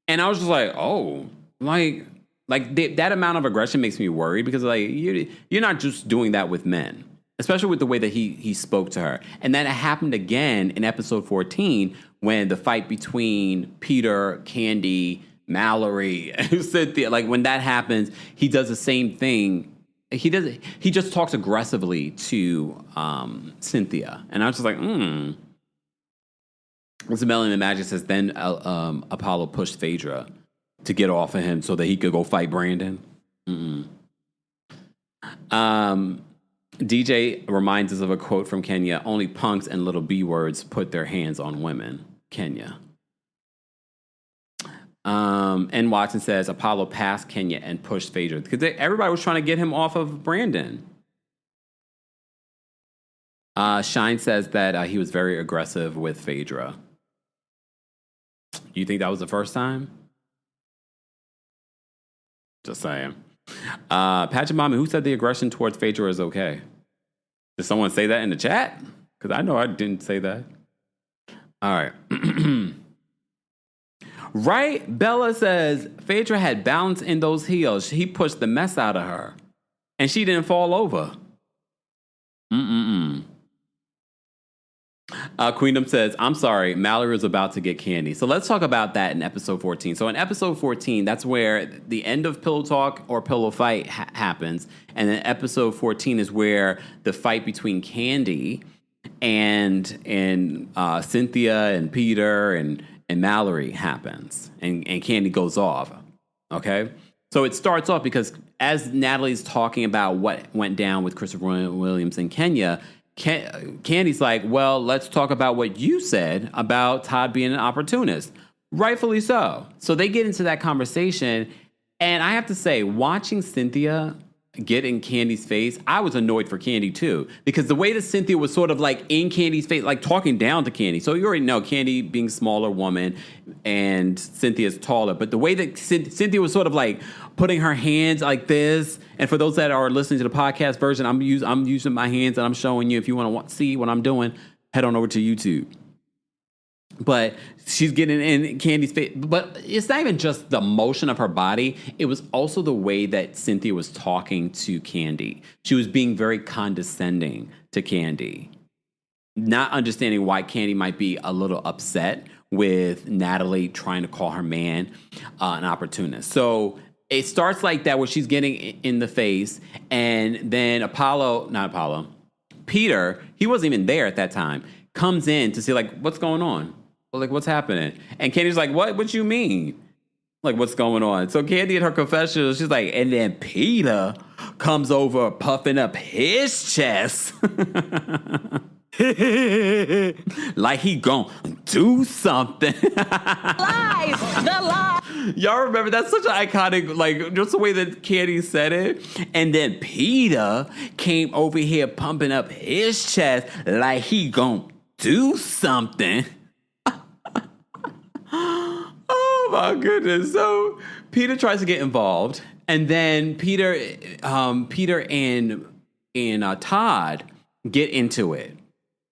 And I was just like, oh, that amount of aggression makes me worried, because like you're not just doing that with men, especially with the way that he spoke to her. And then it happened again in episode 14 when the fight between Peter, Candy, Mallory, Cynthia, like when that happens, he does the same thing. He just talks aggressively to Cynthia. And I was just like, Isabella and Magic says, then Apollo pushed Phaedra to get off of him so that he could go fight Brandon. DJ reminds us of a quote from Kenya, only punks and little B words put their hands on women. Kenya. And Watson says Apollo passed Kenya and pushed Phaedra because everybody was trying to get him off of Brandon. Shine says that he was very aggressive with Phaedra. You think that was the first time? Just saying. Patrick Mommy, who said the aggression towards Phaedra is okay? Did someone say that in the chat? Because I know I didn't say that. All right. Right? Bella says Phaedra had balance in those heels. He pushed the mess out of her. And she didn't fall over. Queendom says, I'm sorry, Mallory was about to get Candy. So let's talk about that in episode 14. So in episode 14, that's where the end of Pillow Talk or Pillow Fight happens. And then episode 14 is where the fight between Candy and Cynthia and Peter and Mallory happens. And Candy goes off. Okay? So it starts off because as Natalie's talking about what went down with Christopher Williams and Kenya, Candy's like, well, let's talk about what you said about Todd being an opportunist. Rightfully so. So they get into that conversation. And I have to say, watching Cynthia get in Candy's face, I was annoyed for Candy too. Because the way that Cynthia was sort of like in Candy's face, like talking down to Candy. So you already know Candy being a smaller woman and Cynthia's taller. But the way that Cynthia was sort of like putting her hands like this. And for those that are listening to the podcast version, I'm using my hands and I'm showing you. If you want to see what I'm doing, head on over to YouTube. But she's getting in Candy's face. But it's not even just the motion of her body. It was also the way that Cynthia was talking to Candy. She was being very condescending to Candy. Not understanding why Candy might be a little upset with Natalie trying to call her man an opportunist. So it starts like that where she's getting in the face. And then Peter, he wasn't even there at that time, comes in to see like, what's going on? Like, what's happening? And Candy's like, what you mean? Like, what's going on? So Candy in her confessional, she's like, and then Peter comes over puffing up his chest. Like he gon' do something. Lies! The lie! Y'all remember, that's such an iconic, like, just the way that Candy said it. And then Peter came over here pumping up his chest like he gon' do something. Oh my goodness. So Peter tries to get involved, and then Peter and Todd get into it.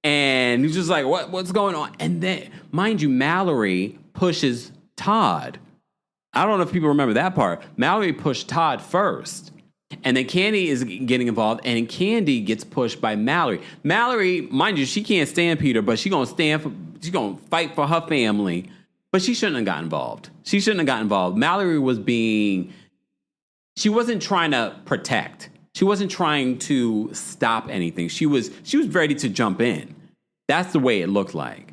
And he's just like, what's going on? And then, mind you, Mallory pushes Todd. I don't know if people remember that part. Mallory pushed Todd first. And then Candy is getting involved, and Candy gets pushed by Mallory. Mallory, mind you, she can't stand Peter, but she's gonna fight for her family. But she shouldn't have got involved. Mallory she wasn't trying to protect. She wasn't trying to stop anything. She was ready to jump in. That's the way it looked like.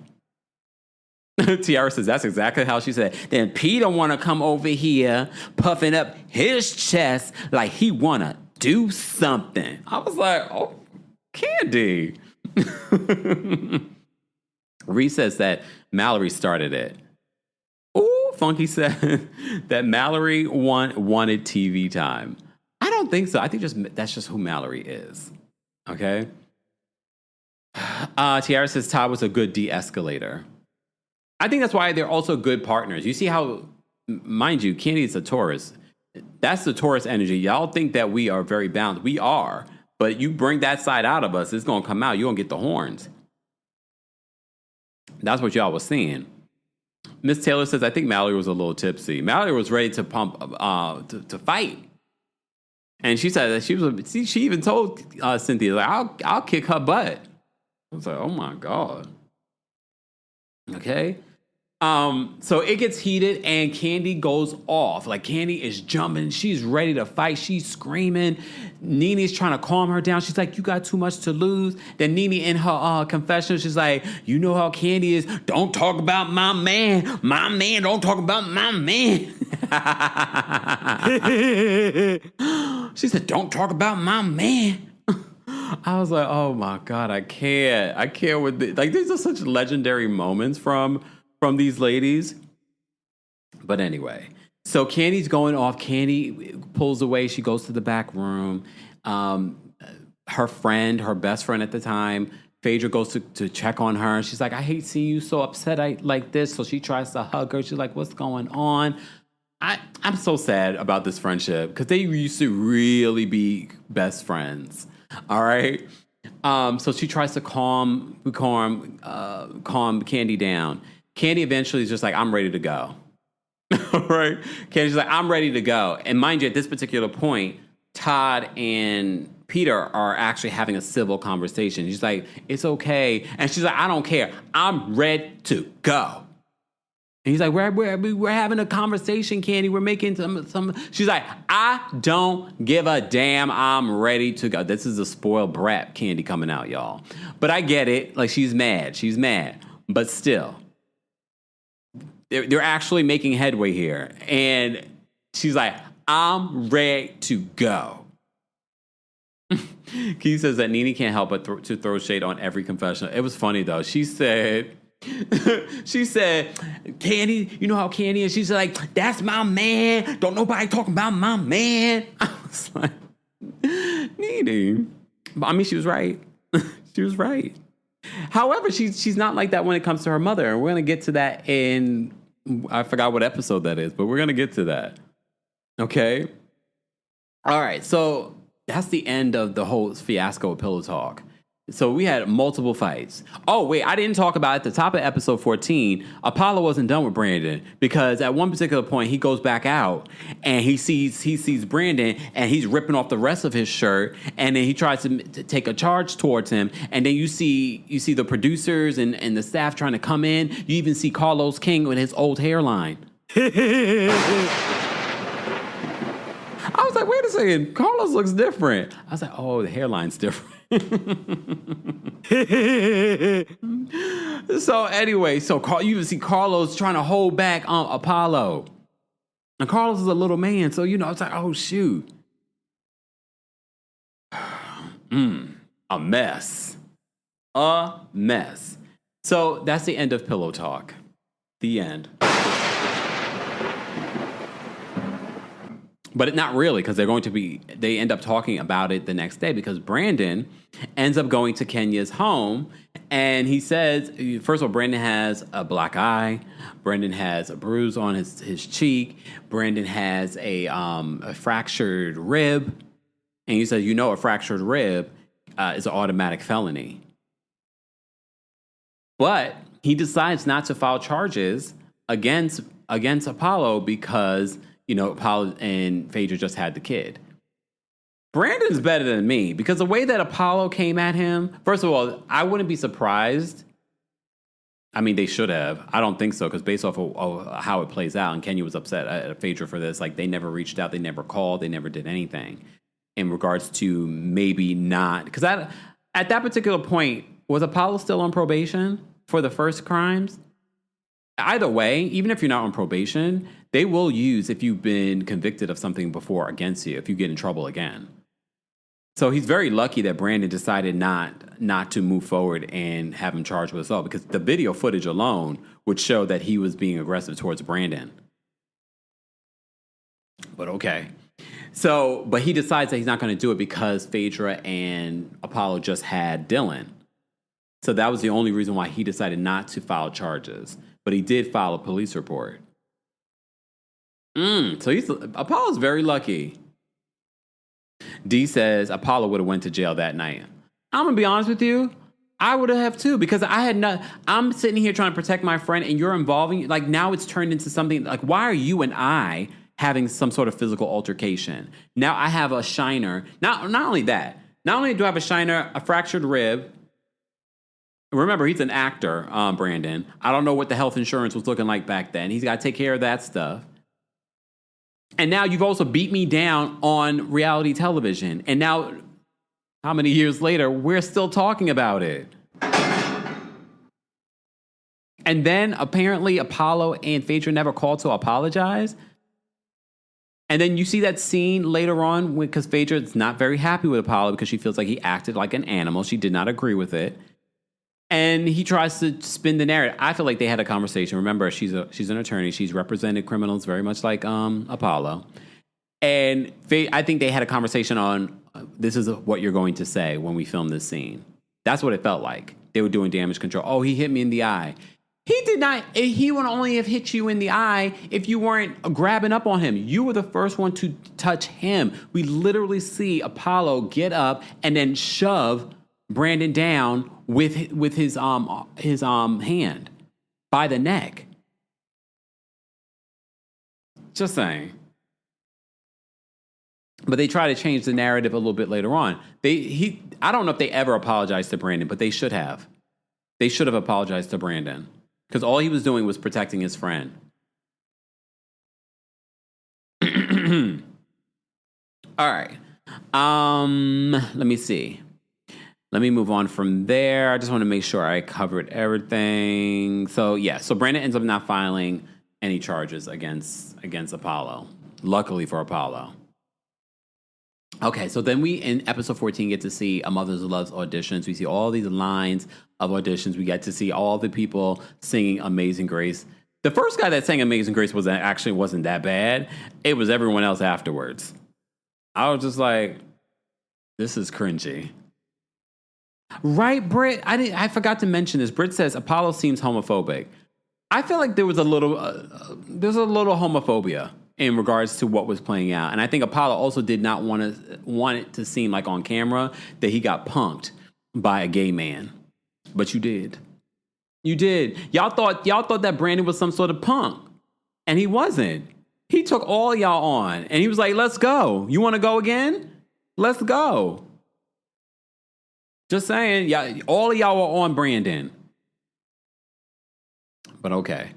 Tiara says that's exactly how she said. Then Peter want to come over here puffing up his chest like he want to do something. I was like, oh, Candy. Reese says that Mallory started it. Ooh, Funky said that Mallory wanted TV time. I don't think so. I think that's just who Mallory is. Okay. Tiara says Todd was a good de-escalator. I think that's why they're also good partners. You see how, mind you, Candy is a Taurus. That's the Taurus energy. Y'all think that we are very balanced. We are. But you bring that side out of us, it's going to come out. You're going to get the horns. That's what y'all was seeing. Miss Taylor says, I think Mallory was a little tipsy. Mallory was ready to pump, to fight. And she said that she even told Cynthia, like, I'll kick her butt. I was like, oh my God. Okay. So it gets heated and Candy goes off. Like Candy is jumping. She's ready to fight. She's screaming. Nene's trying to calm her down. She's like, you got too much to lose. Then Nene in her confessional, she's like, you know how Candy is. Don't talk about my man. My man, don't talk about my man. She said, don't talk about my man. I was like, oh my God, I can't with this. Like, these are such legendary moments from these ladies. But anyway, so Candy's going off. Candy pulls away. She goes to the back room. Her best friend at the time, Phaedra, goes to check on her. She's like, I hate seeing you so upset like this. So she tries to hug her. She's like, what's going on? I'm so sad about this friendship because they used to really be best friends. All right. So she tries to calm Candy down. Candy eventually is just like, I'm ready to go. All right. Candy's like, I'm ready to go. And mind you, at this particular point, Todd and Peter are actually having a civil conversation. He's like, it's okay. And she's like, I don't care. I'm ready to go. And he's like, we're having a conversation, Candy. We're making some. She's like, I don't give a damn. I'm ready to go. This is a spoiled brat Candy coming out, y'all. But I get it. Like, she's mad. But still, they're actually making headway here. And she's like, I'm ready to go. Keith says that Nene can't help but to throw shade on every confessional. It was funny, though. She said, Candy, you know how Candy is? She's like, that's my man. Don't nobody talk about my man. I was like, Nene. I mean, she was right. She was right. However, she's not like that when it comes to her mother. And we're going to get to that in, I forgot what episode that is, but we're going to get to that. Okay? All right. So that's the end of the whole fiasco of Pillow Talk. So we had multiple fights. Oh, wait, I didn't talk about at the top of episode 14, Apollo wasn't done with Brandon because at one particular point he goes back out and he sees Brandon and he's ripping off the rest of his shirt and then he tries to take a charge towards him and then you see the producers and the staff trying to come in. You even see Carlos King with his old hairline. I was like, wait a second, Carlos looks different. I was like, oh, the hairline's different. So anyway, you even see Carlos trying to hold back Apollo. And Carlos is a little man, so it's like, oh shoot. A mess. A mess. So that's the end of Pillow Talk. The end. But not really, because they end up talking about it the next day because Brandon ends up going to Kenya's home and he says, first of all, Brandon has a black eye. Brandon has a bruise on his cheek. Brandon has a fractured rib. And he says, a fractured rib is an automatic felony. But he decides not to file charges against Apollo because Apollo and Phaedra just had the kid. Brandon's better than me because the way that Apollo came at him, first of all, I wouldn't be surprised. I mean, they should have. I don't think so because based off of how it plays out, and Kenya was upset at Phaedra for this, like they never reached out, they never called, they never did anything in regards to maybe not. Because at that particular point, was Apollo still on probation for the first crimes? Either way, even if you're not on probation, they will use if you've been convicted of something before against you if you get in trouble again. So he's very lucky that Brandon decided not to move forward and have him charged with assault because the video footage alone would show that he was being aggressive towards Brandon. But okay. So, but he decides that he's not going to do it because Phaedra and Apollo just had Dylan. So that was the only reason why he decided not to file charges. But he did file a police report. So Apollo's very lucky. D says Apollo would have went to jail that night. I'm gonna be honest with you, I would have too because I'm sitting here trying to protect my friend, and you're involving. Like now, it's turned into something like why are you and I having some sort of physical altercation? Now I have a shiner. Not only that. Not only do I have a shiner, a fractured rib. Remember, he's an actor, Brandon. I don't know what the health insurance was looking like back then. He's got to take care of that stuff. And now you've also beat me down on reality television. And now, how many years later, we're still talking about it. And then, apparently, Apollo and Phaedra never called to apologize. And then you see that scene later on because Phaedra is not very happy with Apollo because she feels like he acted like an animal. She did not agree with it. And he tries to spin the narrative. I feel like they had a conversation. Remember, she's an attorney. She's represented criminals very much like Apollo. And I think they had a conversation on, this is what you're going to say when we film this scene. That's what it felt like. They were doing damage control. Oh, he hit me in the eye. He did not. He would only have hit you in the eye if you weren't grabbing up on him. You were the first one to touch him. We literally see Apollo get up and then shove Brandon down with his hand by the neck. Just saying. But they try to change the narrative a little bit later on. I don't know if they ever apologized to Brandon, but they should have. They should have apologized to Brandon because all he was doing was protecting his friend. All right. Let me see. Let me move on from there. I just want to make sure I covered everything. So, yeah. So, Brandon ends up not filing any charges against Apollo. Luckily for Apollo. Okay, so then we, in episode 14, get to see A Mother's Love's auditions. We see all these lines of auditions. We get to see all the people singing Amazing Grace. The first guy that sang Amazing Grace wasn't that bad. It was everyone else afterwards. I was just like, this is cringy. Right, Britt? I forgot to mention this. Britt says Apollo seems homophobic. I feel like there was a little homophobia in regards to what was playing out, and I think Apollo also did not want it to seem like on camera that he got punked by a gay man, but you did. You did. Y'all thought that Brandon was some sort of punk, and he wasn't. He took all y'all on, and he was like, "Let's go. You want to go again? Let's go." Just saying, yeah, all of y'all were on Brandon. But okay.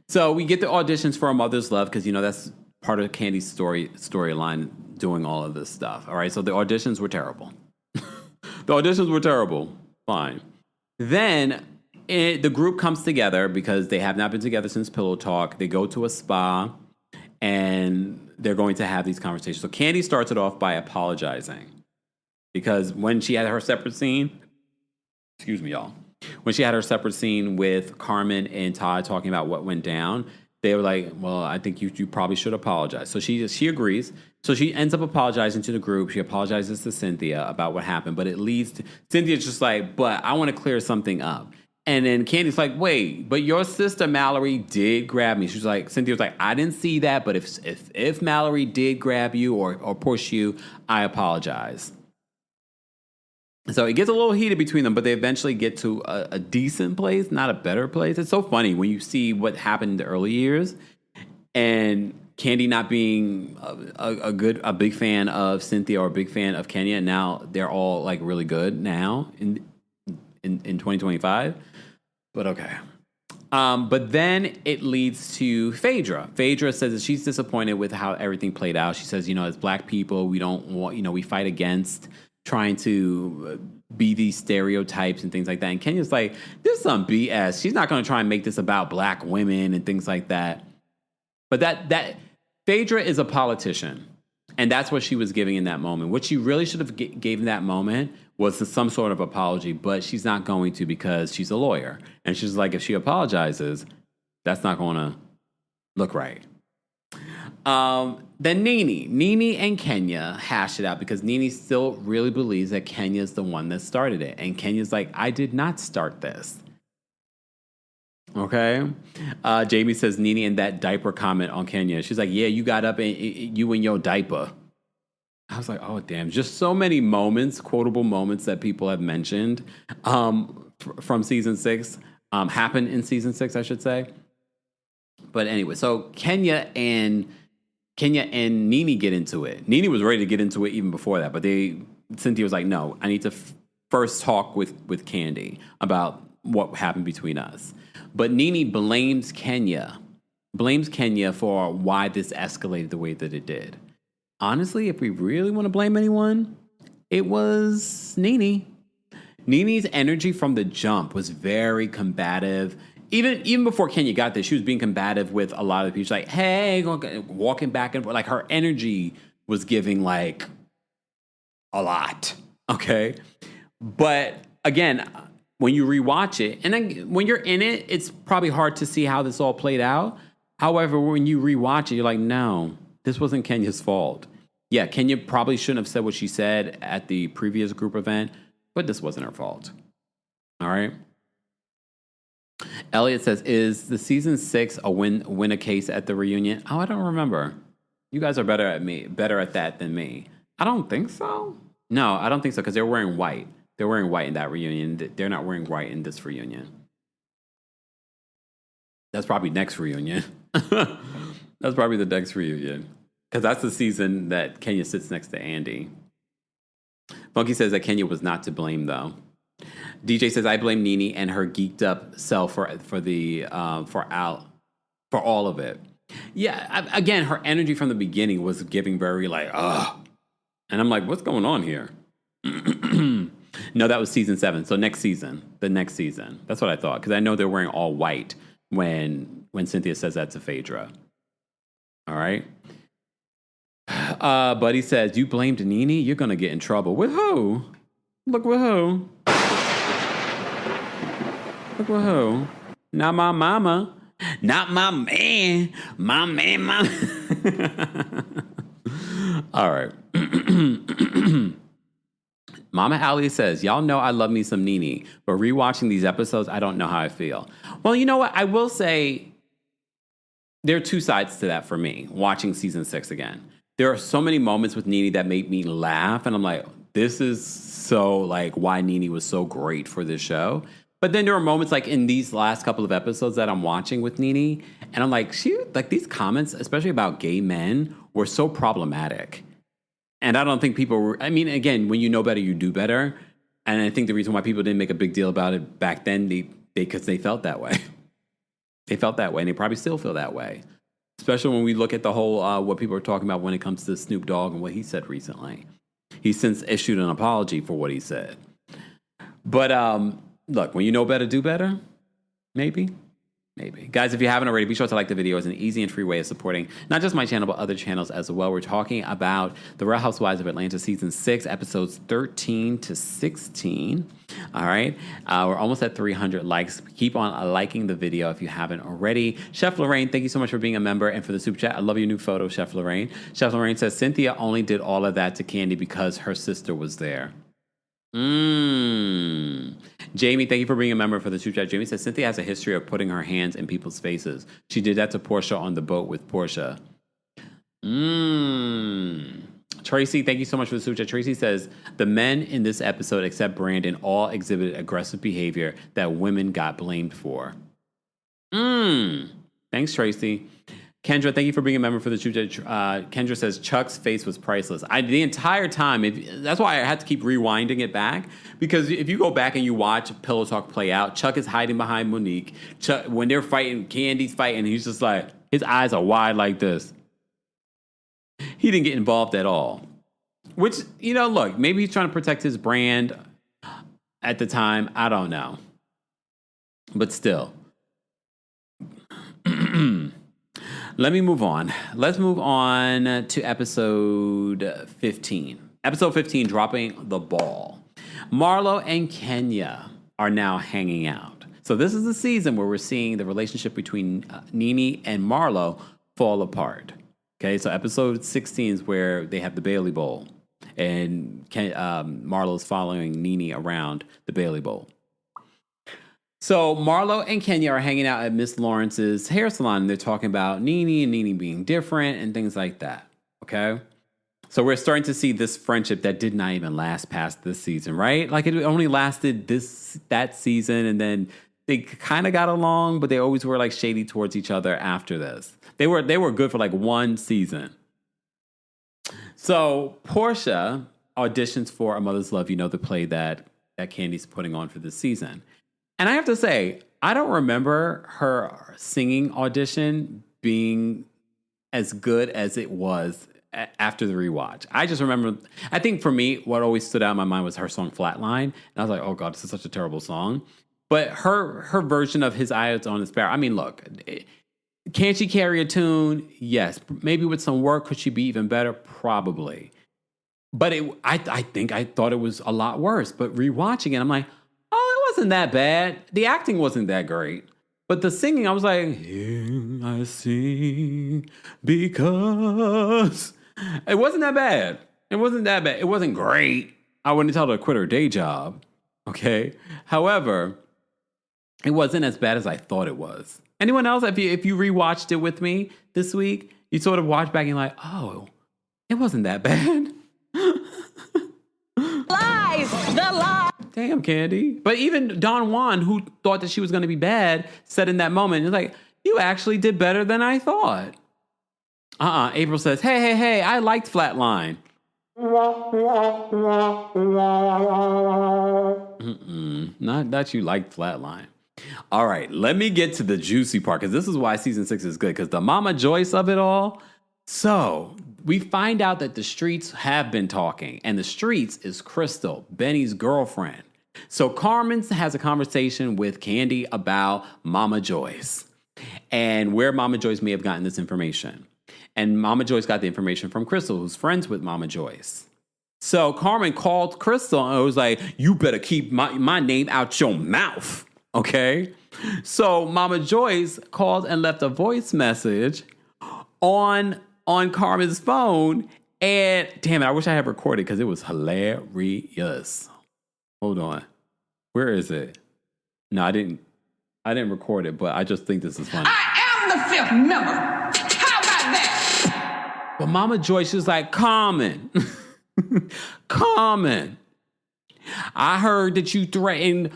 So we get the auditions for A Mother's Love because, that's part of Candy's storyline doing all of this stuff. All right, so the auditions were terrible. Fine. Then the group comes together because they have not been together since Pillow Talk. They go to a spa, and they're going to have these conversations. So Candy starts it off by apologizing. Because when she had her separate scene, excuse me, y'all. When she had her separate scene with Carmen and Todd talking about what went down, they were like, well, I think you probably should apologize. So she agrees. So she ends up apologizing to the group. She apologizes to Cynthia about what happened, but it leads to Cynthia's just like, but I want to clear something up. And then Candy's like, wait, but your sister Mallory did grab me. She's like, Cynthia was like, I didn't see that, but if Mallory did grab you or push you, I apologize. So it gets a little heated between them, but they eventually get to a decent place, not a better place. It's so funny when you see what happened in the early years, and Candy not being a big fan of Cynthia or a big fan of Kenya. And now they're all like really good now in 2025. But okay. But then it leads to Phaedra. Phaedra says that she's disappointed with how everything played out. She says, as black people, we don't want, we fight against trying to be these stereotypes and things like that. And Kenya's like, this is some BS. She's not going to try and make this about black women and things like that. But that Phaedra is a politician. And that's what she was giving in that moment. What she really should have gave in that moment was some sort of apology, but she's not going to because she's a lawyer. And she's like, if she apologizes, that's not going to look right. Then Nene and Kenya hash it out because Nene still really believes that Kenya's the one that started it. And Kenya's like, I did not start this. Okay. Jamie says Nene and that diaper comment on Kenya. She's like, yeah, you got up and you in your diaper. I was like, oh, damn. Just so many moments, quotable moments that people have mentioned from season 6, happened in season 6, I should say. But anyway, so Kenya and Nene get into it. Nene was ready to get into it even before that, but Cynthia was like, no, I need to first talk with Candy about what happened between us. But Nene blames Kenya for why this escalated the way that it did. Honestly, if we really want to blame anyone, it was Nene. Nene's energy from the jump was very combative. Even before Kenya got there, she was being combative with a lot of people. She's like, hey, walking back and forth. Like, her energy was giving, like, a lot. Okay? But, again, when you rewatch it, and then when you're in it, it's probably hard to see how this all played out. However, when you rewatch it, you're like, no, this wasn't Kenya's fault. Yeah, Kenya probably shouldn't have said what she said at the previous group event, but this wasn't her fault. All right? Elliot says, is the season 6 a win a case at the reunion? Oh, I don't remember. You guys are better at that than me. I don't think so. No, I don't think so, because they're wearing white. They're wearing white in that reunion. They're not wearing white in this reunion. That's probably next reunion. That's probably the next reunion. Because that's the season that Kenya sits next to Andy. Funky says that Kenya was not to blame, though. DJ says, I blame Nene and her geeked up self for all of it. Yeah, again, her energy from the beginning was giving very like, ugh. And I'm like, what's going on here? No, that was season 7. So the next season. That's what I thought. Because I know they're wearing all white when Cynthia says that to Phaedra. All right. Buddy says, you blamed Nene? You're going to get in trouble. With who? Look with who? Look with who? Not my mama. Not my man. My man. All right. Mama Allie says, y'all know I love me some Nene, but rewatching these episodes, I don't know how I feel. Well, you know what? I will say there are two sides to that for me, watching season 6 again. There are so many moments with Nene that make me laugh, and I'm like, this is so like why Nene was so great for this show. But then there are moments like in these last couple of episodes that I'm watching with Nene, and I'm like, these comments, especially about gay men, were so problematic. And I don't think people were, I mean, again, when you know better, you do better. And I think the reason why people didn't make a big deal about it back then, because they felt that way. They felt that way, and they probably still feel that way. Especially when we look at the whole, what people are talking about when it comes to Snoop Dogg and what he said recently. He's since issued an apology for what he said. But look, when you know better, do better, maybe. Maybe. Guys, if you haven't already, be sure to like the video. It's an easy and free way of supporting not just my channel, but other channels as well. We're talking about the Real Housewives of Atlanta Season 6, episodes 13 to 16. All right. We're almost at 300 likes. Keep on liking the video if you haven't already. Chef Lorraine, thank you so much for being a member and for the super chat. I love your new photo, Chef Lorraine. Chef Lorraine says, Cynthia only did all of that to Kandi because her sister was there. Jamie, thank you for being a member for the super chat. Jamie says Cynthia has a history of putting her hands in people's faces. She did that to Portia on the boat with Portia. Tracy, thank you so much for the super chat. Tracy says the men in this episode, except Brandon, all exhibited aggressive behavior that women got blamed for. Thanks, Tracy. Kendra, thank you for being a member for the super chat. Kendra says Chuck's face was priceless. The entire time, that's why I had to keep rewinding it back, because if you go back and you watch Pillow Talk play out, Chuck is hiding behind Monique. Chuck, when they're fighting, Candy's fighting, he's just like, his eyes are wide like this. He didn't get involved at all. Which, look, maybe he's trying to protect his brand at the time. I don't know. But still. Let me move on. Let's move on to episode 15. Episode 15, dropping the ball. Marlo and Kenya are now hanging out. So this is the season where we're seeing the relationship between Nene and Marlo fall apart. Okay, so episode 16 is where they have the Bailey Bowl. And Marlo's following Nene around the Bailey Bowl. So Marlo and Kenya are hanging out at Miss Lawrence's hair salon, and they're talking about Nene and Nene being different and things like that, okay? So we're starting to see this friendship that did not even last past this season, right? Like it only lasted that season, and then they kind of got along, but they always were like shady towards each other after this. They were good for like one season. So Portia auditions for A Mother's Love, the play that Candy's putting on for this season. And I have to say, I don't remember her singing audition being as good as it was after the rewatch. I just remember, I think for me, what always stood out in my mind was her song Flatline. And I was like, oh God, this is such a terrible song. But her version of His Eyes on the Sparrow, I mean, look, can she carry a tune? Yes. Maybe with some work, could she be even better? Probably. But I thought it was a lot worse. But rewatching it, I'm like, wasn't that bad. The acting wasn't that great. But the singing, I was like, here I sing because... It wasn't that bad. It wasn't great. I wouldn't tell her to quit her day job. Okay? However, it wasn't as bad as I thought it was. Anyone else, if you rewatched it with me this week, you sort of watched back and you're like, oh, it wasn't that bad. Lies! The lie! Damn, Candy. But even Don Juan, who thought that she was going to be bad, said in that moment, he's like, you actually did better than I thought. April says, hey, I liked Flatline. Not that you liked Flatline. All right, let me get to the juicy part, because this is why season 6 is good, because the Mama Joyce of it all. So we find out that the streets have been talking, and the streets is Crystal, Benny's girlfriend. So Carmen has a conversation with Kandi about Mama Joyce and where Mama Joyce may have gotten this information. And Mama Joyce got the information from Crystal, who's friends with Mama Joyce. So Carmen called Crystal and was like, you better keep my name out your mouth, okay? So Mama Joyce called and left a voice message on Carmen's phone, and damn it, I wish I had recorded because it was hilarious. Hold on. Where is it? No, I didn't record it, but I just think this is funny. I am the fifth member. How about that? But Mama Joyce is like, Carmen, Carmen, I heard that you threatened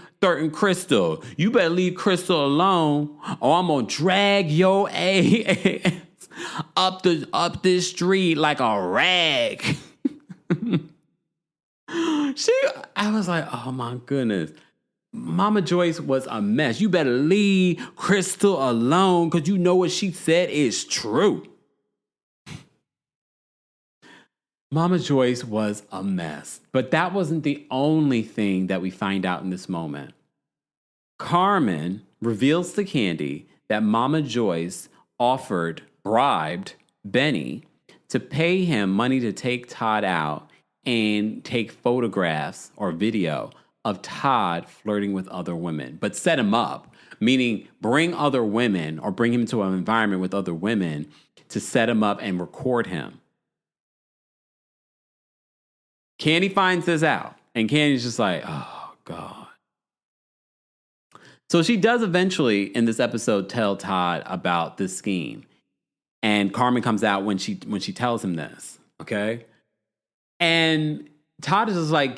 Crystal. You better leave Crystal alone, or I'm gonna drag your ass up this street like a rag. I was like, oh my goodness. Mama Joyce was a mess. You better leave Crystal alone, because you know what she said is true. Mama Joyce was a mess. But that wasn't the only thing that we find out in this moment. Carmen reveals to Kandi that Mama Joyce bribed Benny to pay him money to take Todd out and take photographs or video of Todd flirting with other women, but set him up, meaning bring other women or bring him to an environment with other women to set him up and record him. Candy finds this out, and Candy's just like, oh, God. So she does eventually, in this episode, tell Todd about this scheme. And Carmen comes out when she tells him this, okay? And Todd is just like,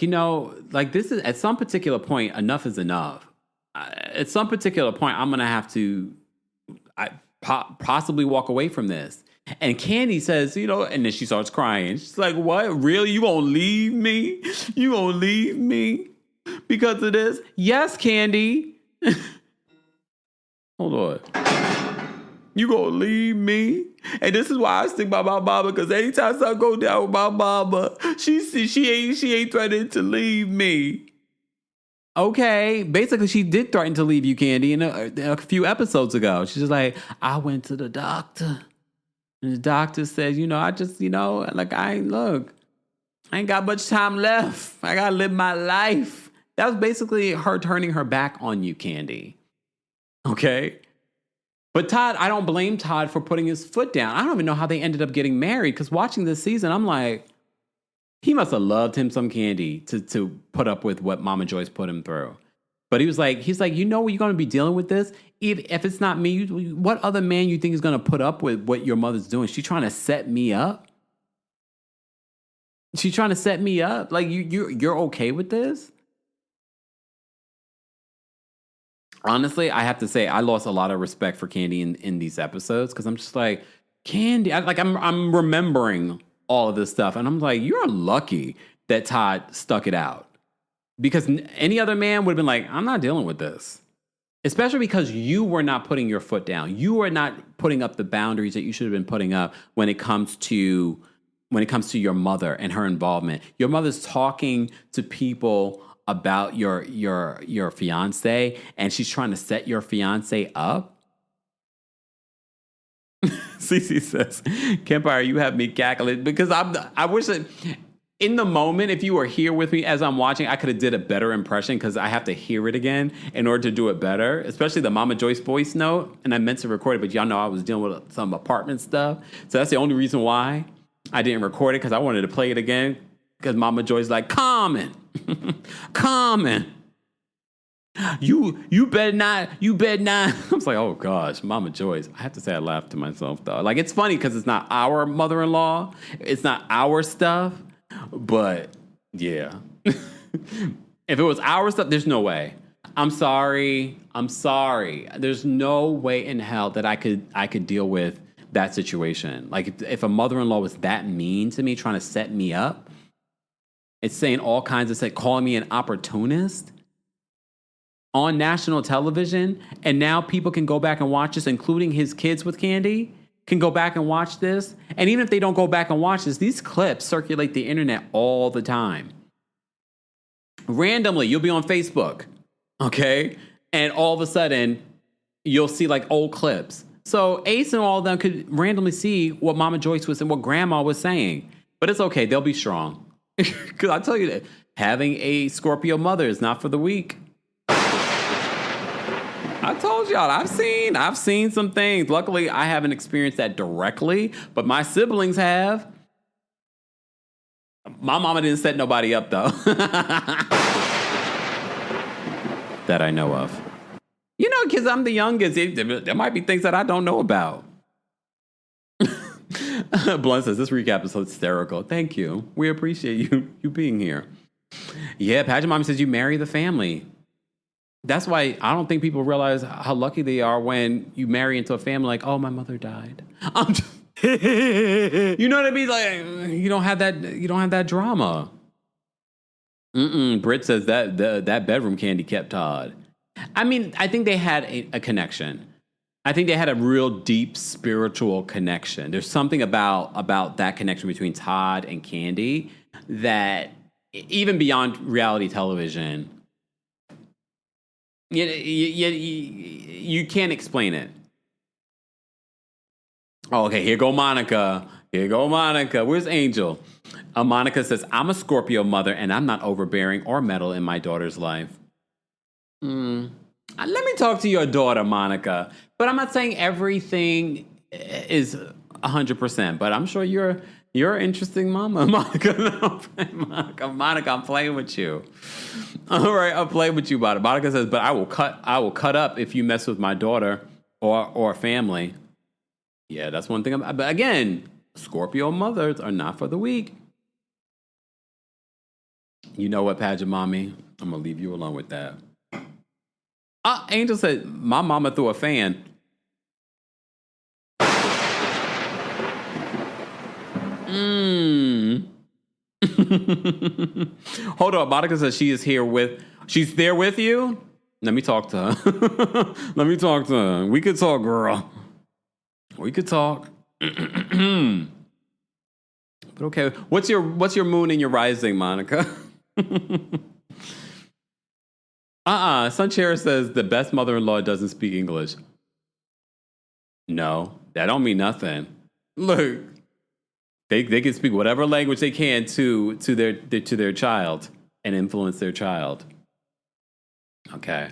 this is, at some particular point, enough is enough. At some particular point, I'm going to have to possibly walk away from this. And Candy says, and then she starts crying. She's like, what? Really? You gonna leave me? You gonna leave me because of this? Yes, Candy. Hold on. You gonna leave me? And this is why I stick by my mama, because anytime I go down with my mama, she ain't threatening to leave me. Okay, basically she did threaten to leave you, Candy, a few episodes ago. She's just like, I went to the doctor. And the doctor says, I just, I ain't got much time left. I got to live my life. That was basically her turning her back on you, Candy. Okay? But Todd, I don't blame Todd for putting his foot down. I don't even know how they ended up getting married, because watching this season, I'm like, he must have loved him some Candy to put up with what Mama Joyce put him through. But he's like, you're going to be dealing with this? If it's not me, what other man you think is going to put up with what your mother's doing? She's trying to set me up? She's trying to set me up? Like, you're okay with this? Honestly, I have to say, I lost a lot of respect for Candy in these episodes, because I'm just like, Candy, I'm remembering all of this stuff, and I'm like, you're lucky that Todd stuck it out. Because any other man would have been like, I'm not dealing with this. Especially because you were not putting your foot down. You were not putting up the boundaries that you should have been putting up when it comes to your mother and her involvement. Your mother's talking to people about your fiance, and she's trying to set your fiance up. Cece says, Kempire, you have me cackling, because I wish that in the moment, if you were here with me as I'm watching, I could have did a better impression, because I have to hear it again in order to do it better, especially the Mama Joyce voice note. And I meant to record it, but y'all know I was dealing with some apartment stuff. So that's the only reason why I didn't record it, because I wanted to play it again, because Mama Joyce is like, Carmen, Carmen, you better not. I was like, oh gosh, Mama Joyce. I have to say I laughed to myself, though. Like, it's funny because it's not our mother-in-law. It's not our stuff. But yeah, if it was our stuff, there's no way. I'm sorry. There's no way in hell that I could deal with that situation. Like, if a mother-in-law was that mean to me, trying to set me up, it's saying all kinds of stuff, calling me an opportunist on national television, and now people can go back and watch this, including his kids with Candy, can go back and watch this. And even if they don't go back and watch this, these clips circulate the internet all the time. Randomly, you'll be on Facebook, okay? And all of a sudden, you'll see like old clips. So Ace and all of them could randomly see what Mama Joyce was and what Grandma was saying. But it's okay, they'll be strong. Because I tell you that having a Scorpio mother is not for the weak. I told y'all, I've seen some things. Luckily, I haven't experienced that directly, but my siblings have. My mama didn't set nobody up, though. That I know of. Because I'm the youngest, there might be things that I don't know about. Blunt says, this recap is hysterical. Thank you. We appreciate you being here. Yeah, Pageant Mommy says you marry the family. That's why I don't think people realize how lucky they are when you marry into a family like, oh, my mother died. You know what I mean? Like, you don't have that drama. Britt says that bedroom Candy kept Todd. I mean, I think they had a connection. I think they had a real deep spiritual connection. There's something about that connection between Todd and Candy that even beyond reality television, you can't explain it. Oh, okay, here go Monica. Here go Monica. Where's Angel? Monica says, I'm a Scorpio mother, and I'm not overbearing or meddle in my daughter's life. Let me talk to your daughter, Monica. But I'm not saying everything is 100%, but I'm sure you're an interesting mama, Monica. Monica, I'm playing with you. All right, I'm playing with you about it. Monica says, but I will cut up if you mess with my daughter or family. Yeah, that's one thing. But again, Scorpio mothers are not for the weak. You know what, Pageant Mommy? I'm going to leave you alone with that. Angel said, my mama threw a fan. Hold on. Monica says she's there with you? Let me talk to her. We could talk, girl. We could talk. But okay. What's your moon and your rising, Monica? Sunshare says the best mother-in-law doesn't speak English. No, that don't mean nothing. Look, they can speak whatever language they can to their child and influence their child. Okay.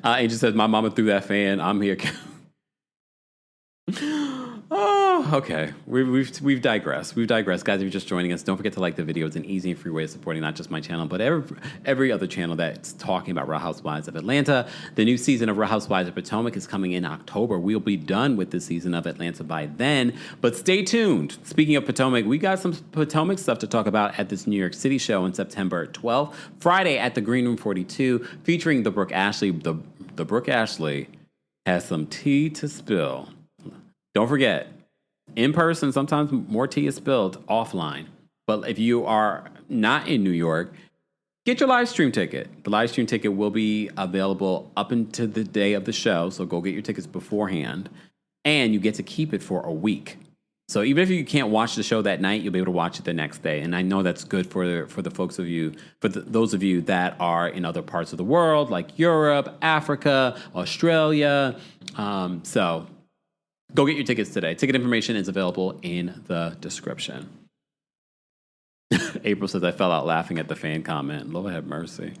Angel says my mama threw that fan. I'm here. Oh, okay. We've digressed. Guys, if you're just joining us, don't forget to like the video. It's an easy and free way of supporting not just my channel, but every other channel that's talking about Real Housewives of Atlanta. The new season of Real Housewives of Potomac is coming in October. We'll be done with the season of Atlanta by then, but stay tuned. Speaking of Potomac, we got some Potomac stuff to talk about at this New York City show on September 12th, Friday at the Green Room 42, featuring the Brooke Ashley. The Brooke Ashley has some tea to spill. Don't forget, in person, sometimes more tea is spilled offline. But if you are not in New York, get your live stream ticket. The live stream ticket will be available up until the day of the show, so go get your tickets beforehand. And you get to keep it for a week. So even if you can't watch the show that night, you'll be able to watch it the next day. And I know that's good for the folks of you, those of you that are in other parts of the world, like Europe, Africa, Australia. So go get your tickets today. Ticket information is available in the description. April says, I fell out laughing at the fan comment. Lord have mercy.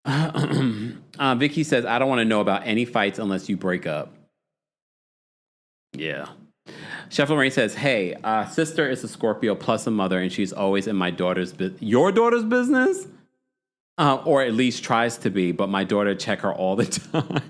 Vicky says, I don't want to know about any fights unless you break up. Yeah. Chef Lorraine says, hey, sister is a Scorpio plus a mother, and she's always in my your daughter's business? Or at least tries to be, but my daughter check her all the time.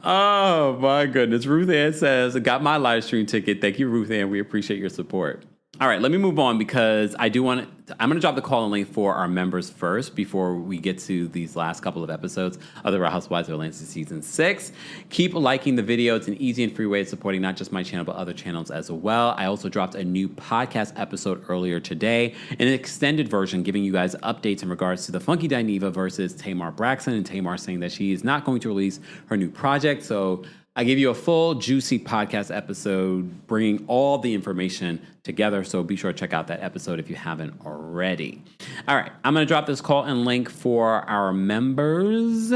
Oh, my goodness. Ruth Ann says, got my live stream ticket. Thank you, Ruth Ann. We appreciate your support. All right, let me move on because I'm going to drop the call and link for our members first before we get to these last couple of episodes of the Real Housewives of Atlanta Season 6. Keep liking the video. It's an easy and free way of supporting not just my channel, but other channels as well. I also dropped a new podcast episode earlier today, an extended version giving you guys updates in regards to the Funky Dineva versus Tamar Braxton, and Tamar saying that she is not going to release her new project. So I gave you a full, juicy podcast episode bringing all the information together, so be sure to check out that episode if you haven't already. All right, I'm going to drop this call and link for our members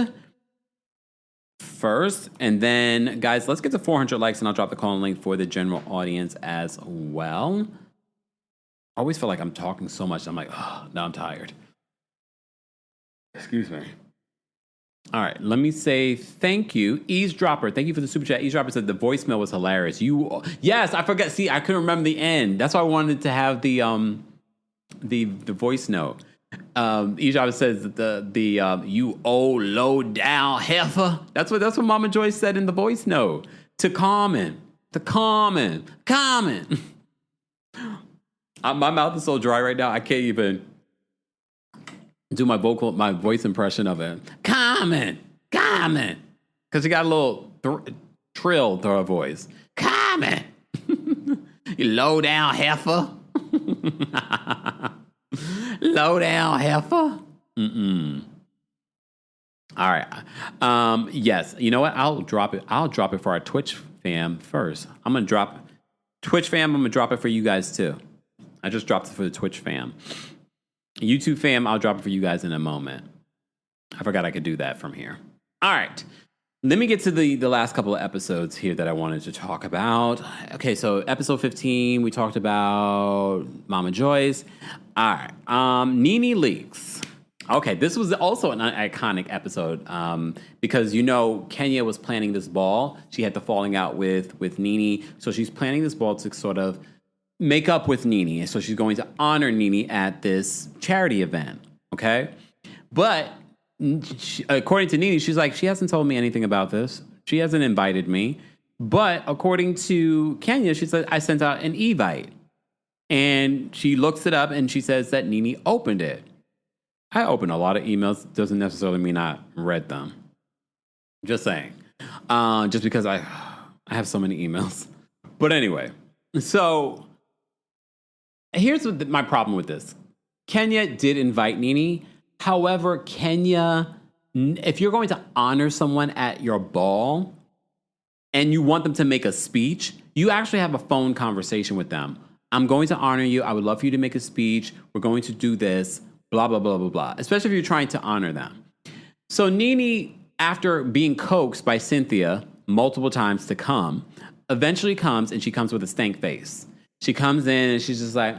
first, and then, guys, let's get to 400 likes, and I'll drop the call and link for the general audience as well. I always feel like I'm talking so much, I'm like, oh, now I'm tired. Excuse me. All right, let me say thank you. Eavesdropper, thank you for the super chat. Eavesdropper said the voicemail was hilarious. Yes, I forgot. See, I couldn't remember the end. That's why I wanted to have the voice note. Eavesdropper says the you old low down heifer. That's what Mama Joyce said in the voice note to Carmen. My mouth is so dry right now. I can't even do my voice impression of it. Comment. Because she got a little trill to her voice. Comment. You low down heifer. Low down heifer. All right. Yes. You know what? I'll drop it for our Twitch fam first. I'm going to drop Twitch fam. I'm going to drop it for you guys too. I just dropped it for the Twitch fam. YouTube fam, I'll drop it for you guys in a moment. I forgot I could do that from here. All right. let me get to the last couple of episodes here that I wanted to talk about. Okay, so episode 15, we talked about Mama Joyce. All right, Nene leaks. Okay, this was also an iconic episode because, Kenya was planning this ball. She had the falling out with Nene. So she's planning this ball to sort of make up with Nene. And so she's going to honor Nene at this charity event, okay? But according to Nene, she's like, she hasn't told me anything about this. She hasn't invited me. But according to Kenya, she said, I sent out an Evite. And she looks it up and she says that Nene opened it. I open a lot of emails. Doesn't necessarily mean I read them. Just saying. Just because I have so many emails. But anyway, so here's my problem with this. Kenya did invite Nene. However, Kenya, if you're going to honor someone at your ball and you want them to make a speech, you actually have a phone conversation with them. I'm going to honor you. I would love for you to make a speech. We're going to do this. Blah, blah, blah, blah, blah. Especially if you're trying to honor them. So Nene, after being coaxed by Cynthia multiple times to come, eventually comes and she comes with a stank face. She comes in and she's just like,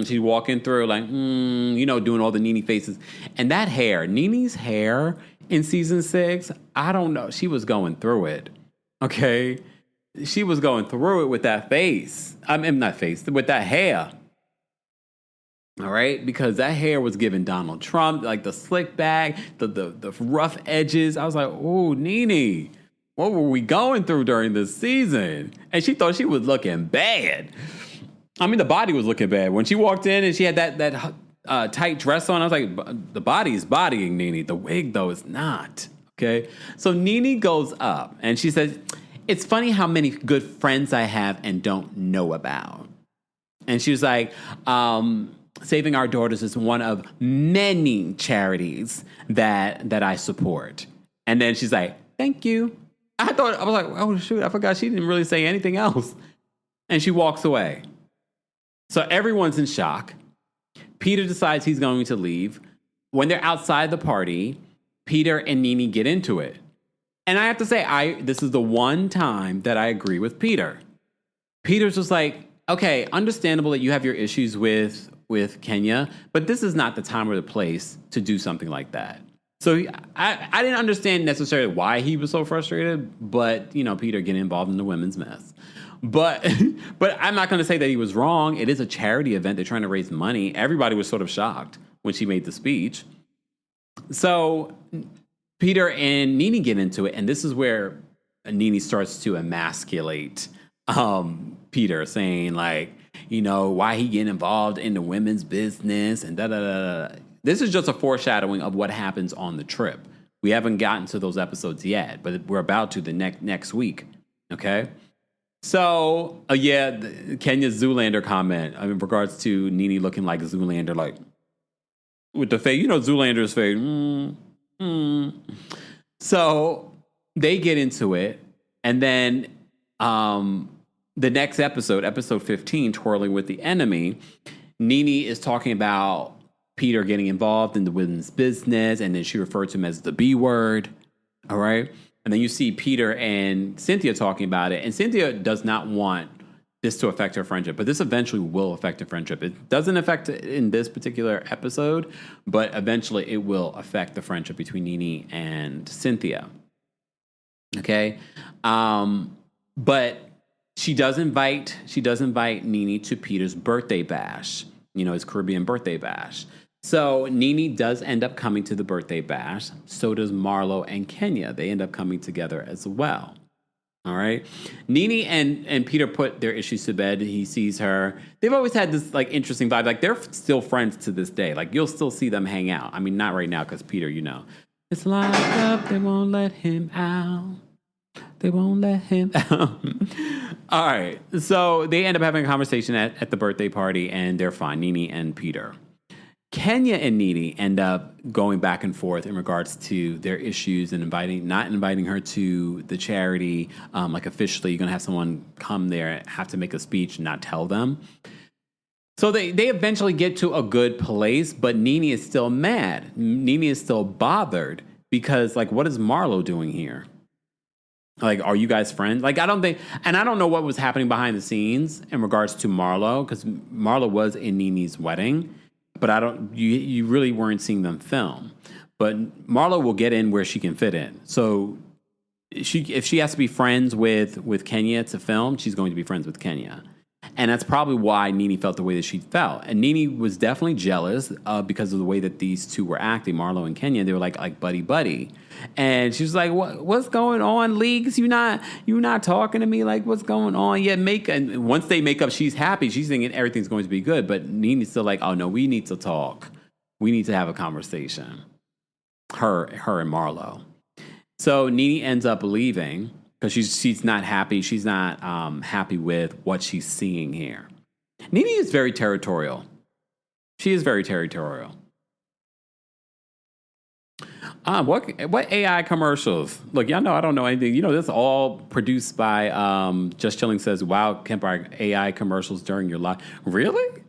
she's walking through like, doing all the Nene faces. And that hair, Nene's hair in season 6, I don't know. She was going through it. Okay. She was going through it with that face. With that hair. All right, because that hair was giving Donald Trump, like the slick back, the rough edges. I was like, oh, Nene, what were we going through during this season? And she thought she was looking bad. I mean, the body was looking bad. When she walked in and she had that tight dress on, I was like, the body is bodying Nene. The wig, though, is not. Okay, so Nene goes up and she says, it's funny how many good friends I have and don't know about. And she was like, Saving Our Daughters is one of many charities that I support. And then she's like, thank you. I was like, oh, shoot, I forgot she didn't really say anything else. And she walks away. So everyone's in shock. Peter decides he's going to leave. When they're outside the party, Peter and Nene get into it. And I have to say, this is the one time that I agree with Peter. Peter's just like, okay, understandable that you have your issues with Kenya, but this is not the time or the place to do something like that. So I didn't understand necessarily why he was so frustrated, but, Peter getting involved in the women's mess. But I'm not going to say that he was wrong. It is a charity event. They're trying to raise money. Everybody was sort of shocked when she made the speech. So Peter and Nene get into it, and this is where Nene starts to emasculate Peter, saying like, why he getting involved in the women's business and da-da-da-da. This is just a foreshadowing of what happens on the trip. We haven't gotten to those episodes yet, but we're about to the next week, okay? So, Kenya's Zoolander comment in regards to Nene looking like Zoolander, like, with the face, Zoolander's face. So, they get into it, and then the next episode 15, Twirling with the Enemy, Nene is talking about Peter getting involved in the women's business, and then she referred to him as the B word, all right? And then you see Peter and Cynthia talking about it, and Cynthia does not want this to affect her friendship, but this eventually will affect her friendship. It doesn't affect it in this particular episode, but eventually it will affect the friendship between Nene and Cynthia, okay? But she does invite Nene to Peter's birthday bash, his Caribbean birthday bash. So Nene does end up coming to the birthday bash. So does Marlo and Kenya. They end up coming together as well. All right. Nene and Peter put their issues to bed. He sees her. They've always had this like interesting vibe. Like they're still friends to this day. Like you'll still see them hang out. I mean, not right now because Peter, it's locked up. They won't let him out. They won't let him out. All right. So they end up having a conversation at the birthday party, and they're fine, Nene and Peter. Kenya and Nene end up going back and forth in regards to their issues and not inviting her to the charity. Like officially, you're going to have someone come there, have to make a speech, and not tell them. So they eventually get to a good place, but Nene is still mad. Nene is still bothered because, like, what is Marlo doing here? Like, are you guys friends? Like, I don't know what was happening behind the scenes in regards to Marlo, because Marlo was in Nene's wedding, but you really weren't seeing them film. But Marlo will get in where she can fit in. So if she has to be friends with Kenya to film, she's going to be friends with Kenya. And that's probably why Nene felt the way that she felt. And Nene was definitely jealous because of the way that these two were acting, Marlo and Kenya. They were like buddy. And she was like, "What's going on, Leagues? You not talking to me? Like, what's going on?" Yeah, and once they make up, she's happy. She's thinking everything's going to be good. But Nene's still like, "Oh no, we need to talk. We need to have a conversation." Her and Marlo. So Nene ends up leaving because she's not happy. She's not happy with what she's seeing here. Nene is very territorial. She is very territorial. What AI commercials? Look, y'all know I don't know anything. You know, this is all produced by Just Chilling says, "Wow, Kempire AI commercials during your life." Really?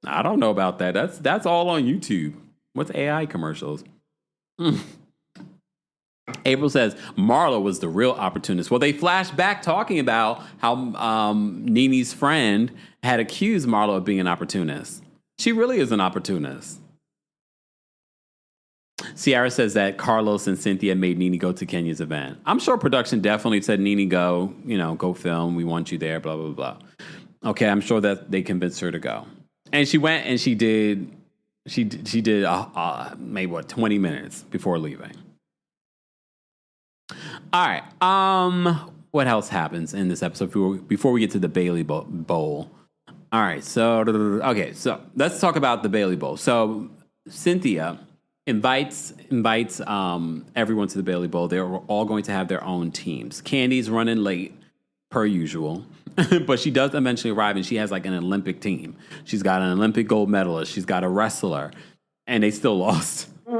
I don't know about that. That's all on YouTube. What's AI commercials? April says Marlo was the real opportunist. Well, they flashed back talking about how Nene's friend had accused Marlo of being an opportunist. She really is an opportunist. Ciara says that Carlos and Cynthia made Nene go to Kenya's event. I'm sure production definitely said, "Nene, go film. We want you there, blah, blah, blah." Okay, I'm sure that they convinced her to go. And she went and she did maybe 20 minutes before leaving. All right. What else happens in this episode before we get to the Bailey Bowl? All right. So let's talk about the Bailey Bowl. So Cynthia invites everyone to the Bailey Bowl. They're all going to have their own teams. Candy's running late, per usual, but she does eventually arrive, and she has like an Olympic team. She's got an Olympic gold medalist. She's got a wrestler, and they still lost. But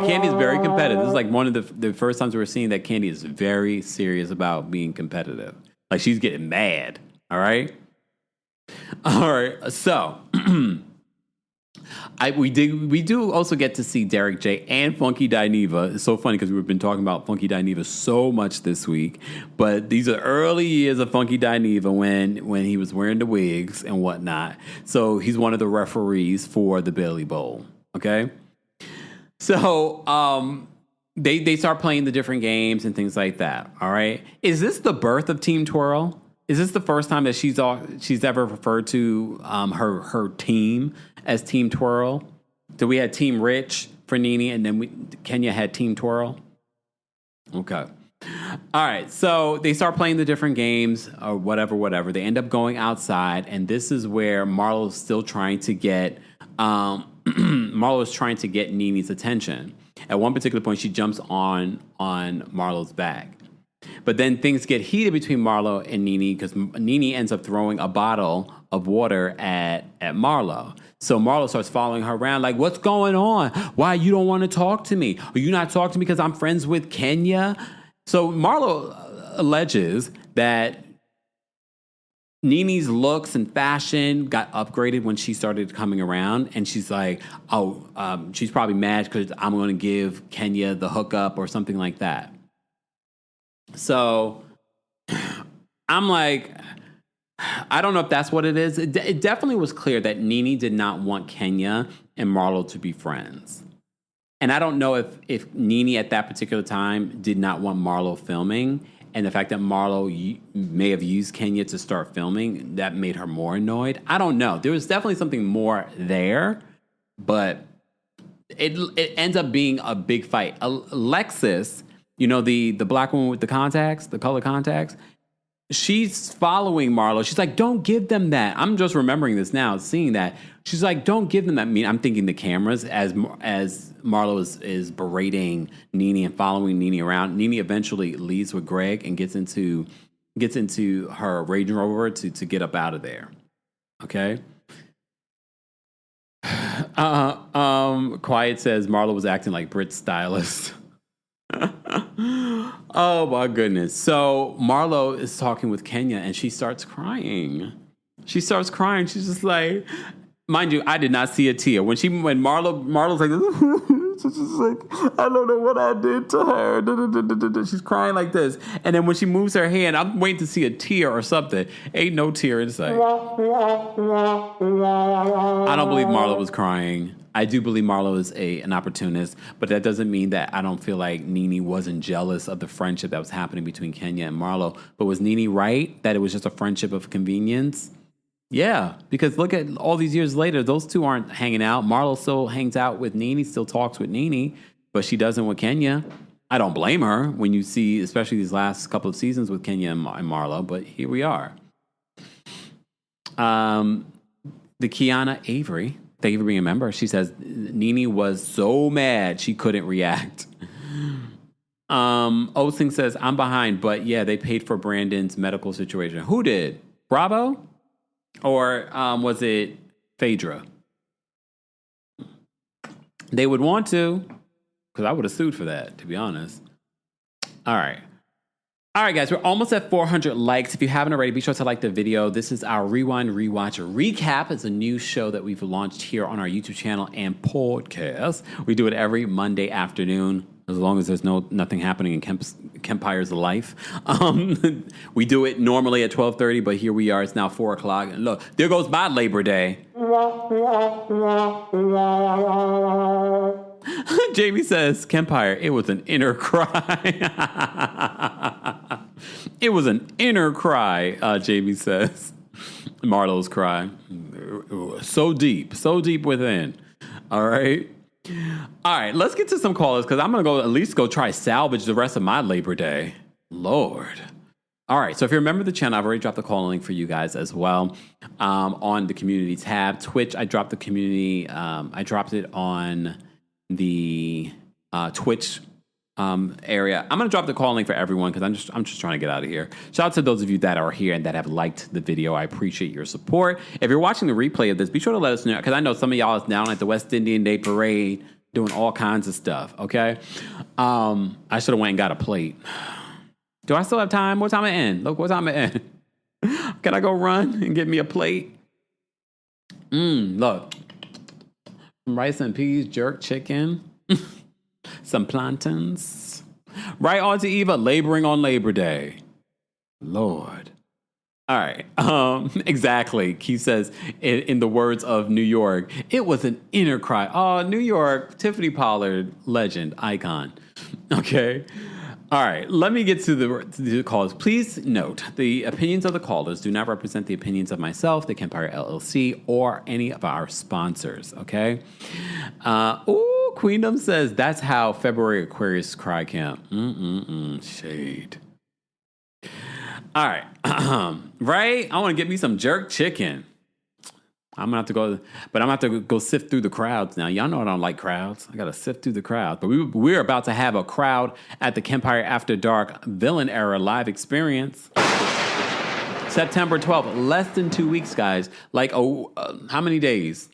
Candy is very competitive. This is like one of the first times we're seeing that Candy is very serious about being competitive. Like, she's getting mad. All right. So we do also get to see Derek J and Funky Dineva. It's so funny because we've been talking about Funky Dineva so much this week, but these are early years of Funky Dineva when he was wearing the wigs and whatnot. So he's one of the referees for the Bailey Bowl. Okay, so they start playing the different games and things like that. All right, is this the birth of Team Twirl? Is this the first time that she's ever referred to her team as Team Twirl? So we had Team Rich for Nene, and then Kenya had Team Twirl. Okay. All right. So they start playing the different games or whatever. They end up going outside, and this is where Marlo's still trying to get Marlo's trying to get Nene's attention. At one particular point, she jumps on Marlo's back. But then things get heated between Marlo and Nene because Nene ends up throwing a bottle of water at Marlo. So Marlo starts following her around like, "What's going on? Why you don't want to talk to me? Are you not talking to me because I'm friends with Kenya?" So Marlo alleges that Nene's looks and fashion got upgraded when she started coming around. And she's like, she's probably mad because I'm going to give Kenya the hookup or something like that. So I'm like, I don't know if that's what it is. It definitely was clear that Nene did not want Kenya and Marlo to be friends. And I don't know if Nene at that particular time did not want Marlo filming, and the fact that Marlo may have used Kenya to start filming, that made her more annoyed. I don't know. There was definitely something more there, but it ends up being a big fight. Alexis, you know, the black woman with the contacts, the color contacts, she's following Marlo. She's like, "Don't give them that." I'm just remembering this now, seeing that. She's like, "Don't give them that." I mean, I'm thinking the cameras as Marlo is berating Nene and following Nene around. Nene eventually leaves with Greg and gets into her Range Rover to get up out of there. Okay. Quiet says Marlo was acting like Brit's stylist. Oh my goodness. So Marlo is talking with Kenya and she starts crying. She's just like, mind you, I did not see a tear. When Marlo's like, She's like, I don't know what I did to her. She's crying like this. And then when she moves her hand, I'm waiting to see a tear or something. Ain't no tear in sight. I don't believe Marlo was crying. I do believe Marlo is an opportunist, but that doesn't mean that I don't feel like Nene wasn't jealous of the friendship that was happening between Kenya and Marlo. But was Nene right that it was just a friendship of convenience? Yeah, because look at all these years later, those two aren't hanging out. Marlo still hangs out with Nene, still talks with Nene, but she doesn't with Kenya. I don't blame her when you see, especially these last couple of seasons with Kenya and Marlo, but here we are. The Kiana Avery, thank you for being a member. She says, Nene was so mad she couldn't react. Osing says, I'm behind, but yeah, they paid for Brandon's medical situation. Who did? Bravo? Or was it Phaedra? They would want to, because I would have sued for that, to be honest. All right. All right, guys, we're almost at 400 likes. If you haven't already, be sure to like the video. This is our Rewind, Rewatch, Recap. It's a new show that we've launched here on our YouTube channel and podcast. We do it every Monday afternoon, as long as there's nothing happening in Kempire's life. We do it normally at 12:30, but here we are. It's now 4 o'clock. And look, there goes my Labor Day. Jamie says, Kempire, it was an inner cry. It was an inner cry, Jamie says. Marlo's cry. So deep within. All right. All right, let's get to some callers because I'm going to at least try salvage the rest of my Labor Day. Lord. All right, so if you remember the channel, I've already dropped the call link for you guys as well on the community tab. Twitch, I dropped the community. I dropped it on the Twitch area. I'm going to drop the call link for everyone because I'm just trying to get out of here. Shout out to those of you that are here and that have liked the video. I appreciate your support. If you're watching the replay of this, be sure to let us know because I know some of y'all is down at the West Indian Day Parade doing all kinds of stuff, okay? I should have went and got a plate. Do I still have time? What time it end? Look, what time it end? Can I go run and get me a plate? Look. Some rice and peas, jerk chicken, some plantains. Right on to Eva, laboring on Labor Day. Lord. All right. Exactly. Keith says, in the words of New York, it was an inner cry. Oh, New York, Tiffany Pollard, legend, icon. Okay. All right, let me get to the callers. Please note, the opinions of the callers do not represent the opinions of myself, the Kempire LLC, or any of our sponsors, okay? Queendom says, that's how February Aquarius cry camp. Shade. All right, right? I want to get me some jerk chicken. I'm going to have to go, but I'm going to have to go sift through the crowds now. Y'all know I don't like crowds. I got to sift through the crowd. But we're about to have a crowd at the Kempire After Dark Villain Era live experience. September 12th, less than 2 weeks, guys. Like, how many days?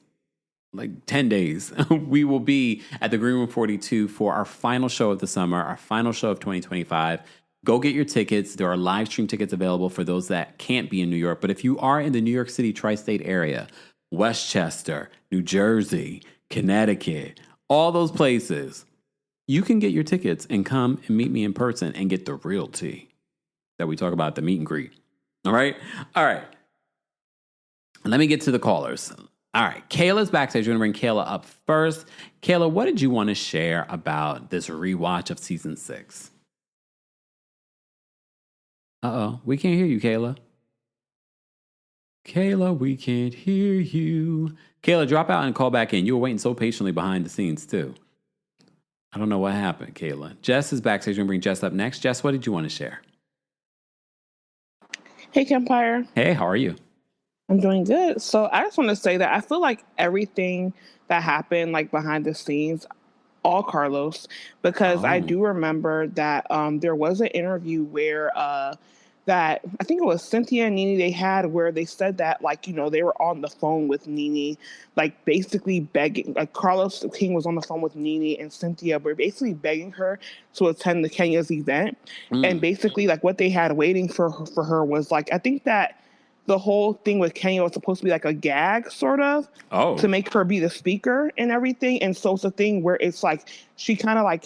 Like 10 days. We will be at the Green Room 42 for our final show of the summer, our final show of 2025. Go get your tickets. There are live stream tickets available for those that can't be in New York. But if you are in the New York City tri-state area, Westchester, New Jersey, Connecticut, all those places, you can get your tickets and come and meet me in person and get the real tea that we talk about at the meet and greet. All right? All right. Let me get to the callers. All right. Kayla's backstage. We're going to bring Kayla up first. Kayla, what did you want to share about this rewatch of season 6? Uh-oh. We can't hear you, Kayla. Kayla, we can't hear you. Kayla, drop out and call back in. You were waiting so patiently behind the scenes, too. I don't know what happened, Kayla. Jess is backstage. We're going to bring Jess up next. Jess, what did you want to share? Hey, Kempire. Hey, how are you? I'm doing good. So I just want to say that I feel like everything that happened, like behind the scenes, all Carlos, because I do remember that there was an interview where that I think it was Cynthia and Nene they had where they said that, like, you know, they were on the phone with Nene, like basically begging, like Carlos King was on the phone with Nene and Cynthia were basically begging her to attend the Kenya's event. And basically like what they had waiting for her was like, I think that the whole thing with Kenya was supposed to be like a gag, sort of, to make her be the speaker and everything. And so it's a thing where it's like she kind of like,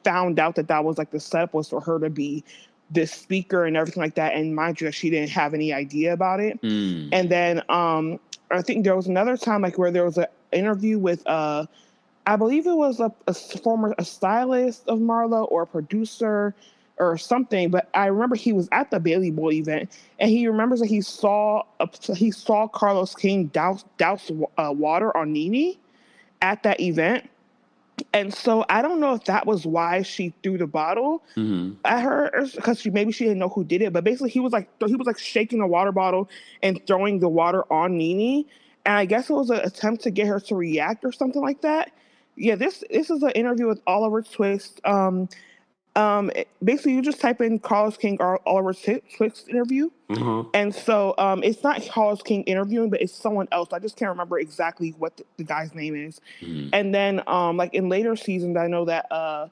found out that was like the setup was for her to be this speaker and everything like that. And mind you, that she didn't have any idea about it. And then I think there was another time like where there was an interview with I believe it was a former stylist of Marlo or a producer or something, but I remember he was at the Bailey Boy event, and he remembers that he saw Carlos King douse water on Nene at that event, and so I don't know if that was why she threw the bottle at her, because maybe she didn't know who did it, but basically he was like shaking a water bottle and throwing the water on Nene, and I guess it was an attempt to get her to react or something like that. Yeah, this is an interview with Oliver Twist. Basically, you just type in Carlos King or Oliver Twist interview, and so it's not Carlos King interviewing, but it's someone else. I just can't remember exactly what the guy's name is. And then, like in later seasons, I know that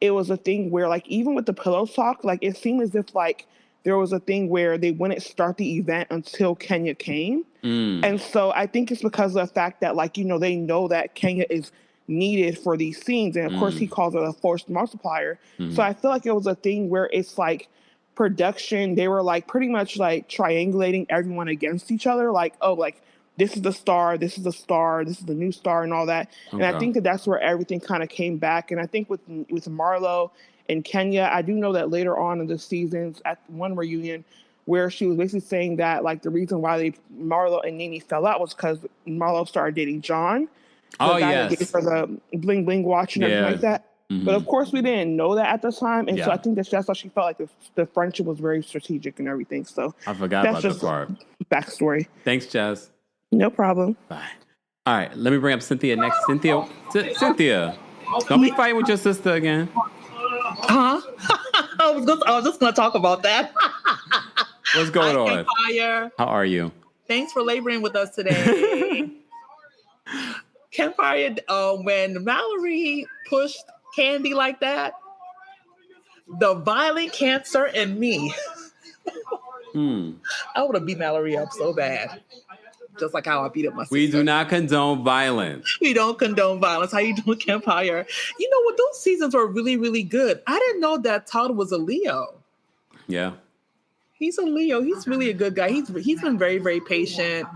it was a thing where, like, even with the pillow talk, like it seemed as if like there was a thing where they wouldn't start the event until Kenya came, and so I think it's because of the fact that like they know that Kenya is needed for these scenes, and of course he calls it a force multiplier. So I feel like it was a thing where it's like production, they were like pretty much like triangulating everyone against each other, like, oh, like this is the star, this is the star, this is the new star and all that. And I think that's where everything kind of came back. And I think with Marlo and Kenya, I do know that later on in the seasons at one reunion where she was basically saying that like the reason why Marlo and Nene fell out was because Marlo started dating John. The guy that gave her the bling bling watch and everything like that. But of course, we didn't know that at the time, and so I think that's why she felt like the friendship was very strategic and everything. So I forgot about that part. Backstory. Thanks, Jess. No problem. Bye. All right, let me bring up Cynthia next. Cynthia, don't be fighting with your sister again. Huh? I was just going to talk about that. What's going on? Kempire. How are you? Thanks for laboring with us today. Kempire, when Mallory pushed Candy like that, the violent cancer in me, I would have beat Mallory up so bad. Just like how I beat up my sister. We do not condone violence. We don't condone violence. How you doing, Kempire? You know what? Those seasons were really, really good. I didn't know that Todd was a Leo. Yeah. He's a Leo. He's really a good guy. He's been very, very patient.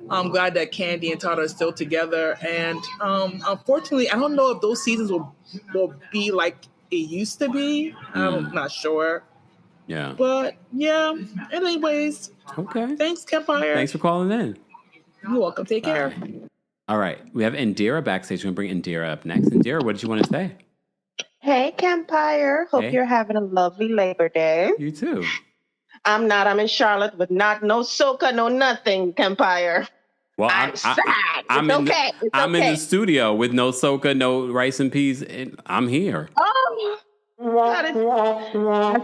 I'm glad that Candy and Todd are still together. And unfortunately, I don't know if those seasons will be like it used to be. I'm not sure. Yeah. But yeah. Anyways. Okay. Thanks, Kempire. Thanks for calling in. You're welcome. Take care. All right. We have Indira backstage. We're going to bring Indira up next. Indira, what did you want to say? Hey, Kempire. Hope you're having a lovely Labor Day. You too. I'm not. I'm in Charlotte, but no soca, no nothing, Kempire. Well, I'm sad. I'm okay. I'm in the studio with no soca, no rice and peas, and I'm here. Oh, that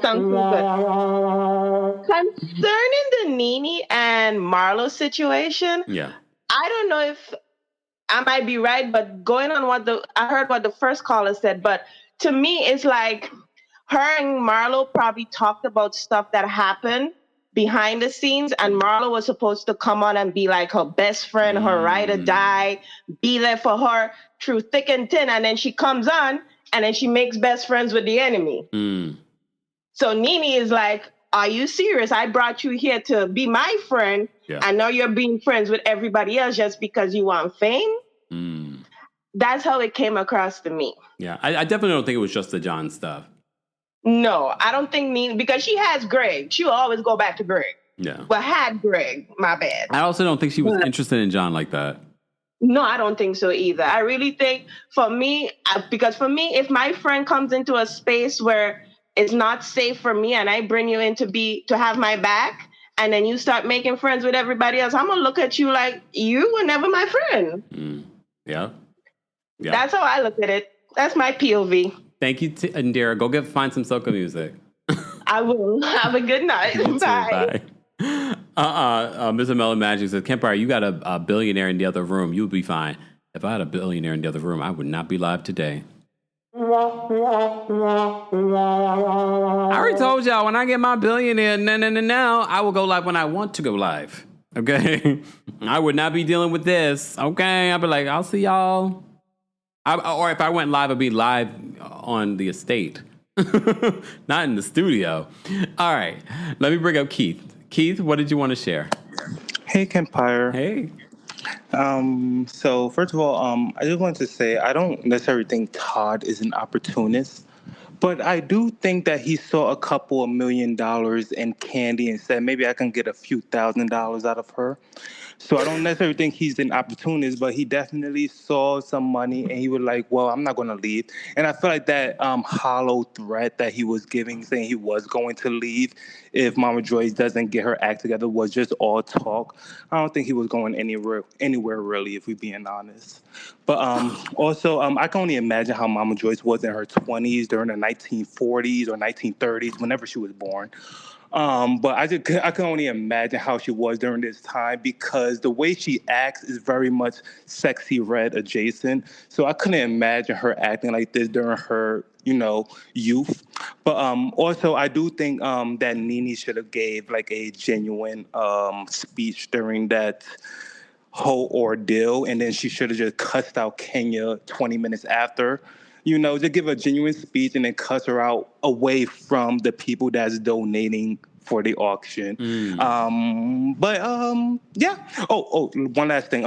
sounds so good. Concerning the Nene and Marlo situation, I don't know if I might be right, but going on I heard what the first caller said, but to me, it's like her and Marlo probably talked about stuff that happened behind the scenes, and Marlo was supposed to come on and be like her best friend, her ride or die, be there for her through thick and thin, and then she comes on, and then she makes best friends with the enemy. So Nene is like, are you serious? I brought you here to be my friend, and now you're being friends with everybody else just because you want fame? That's how it came across to me. Yeah, I definitely don't think it was just the John stuff. No, I don't think Nene, because she has Greg. She'll always go back to Greg. Yeah. Well, had Greg, my bad. I also don't think she was interested in John like that. No, I don't think so either. I really think because for me, if my friend comes into a space where it's not safe for me and I bring you in to have my back, and then you start making friends with everybody else, I'm going to look at you like you were never my friend. Yeah. That's how I look at it. That's my POV. Thank you, Indira. Go find some soca music. I will. Have a good night. Bye. Mr. Melon Magic says, Kempire, you got a billionaire in the other room. You'll be fine. If I had a billionaire in the other room, I would not be live today. already told y'all, when I get my billionaire, now, I will go live when I want to go live. Okay? I would not be dealing with this. Okay? I'll be like, I'll see y'all. Or if I went live, I'd be live on the estate. Not in the studio. All right. Let me bring up Keith. Keith, what did you want to share? Hey, Kempire. Hey. So first of all, I just wanted to say I don't necessarily think Todd is an opportunist, but I do think that he saw a couple of $1 million in Candy and said maybe I can get a few $1,000s out of her. So I don't necessarily think he's an opportunist, but he definitely saw some money and he was like, well, I'm not going to leave. And I feel like that hollow threat that he was giving, saying he was going to leave if Mama Joyce doesn't get her act together, was just all talk. I don't think he was going anywhere really, if we're being honest. But also, I can only imagine how Mama Joyce was in her 20s during the 1940s or 1930s, whenever she was born. But I can only imagine how she was during this time because the way she acts is very much Sexy Red adjacent. So I couldn't imagine her acting like this during her, youth. But also I do think that Nene should have gave like a genuine speech during that whole ordeal, and then she should have just cussed out Kenya 20 minutes after. Just give a genuine speech and then cuss her out away from the people that's donating for the auction. Yeah. Oh, one last thing.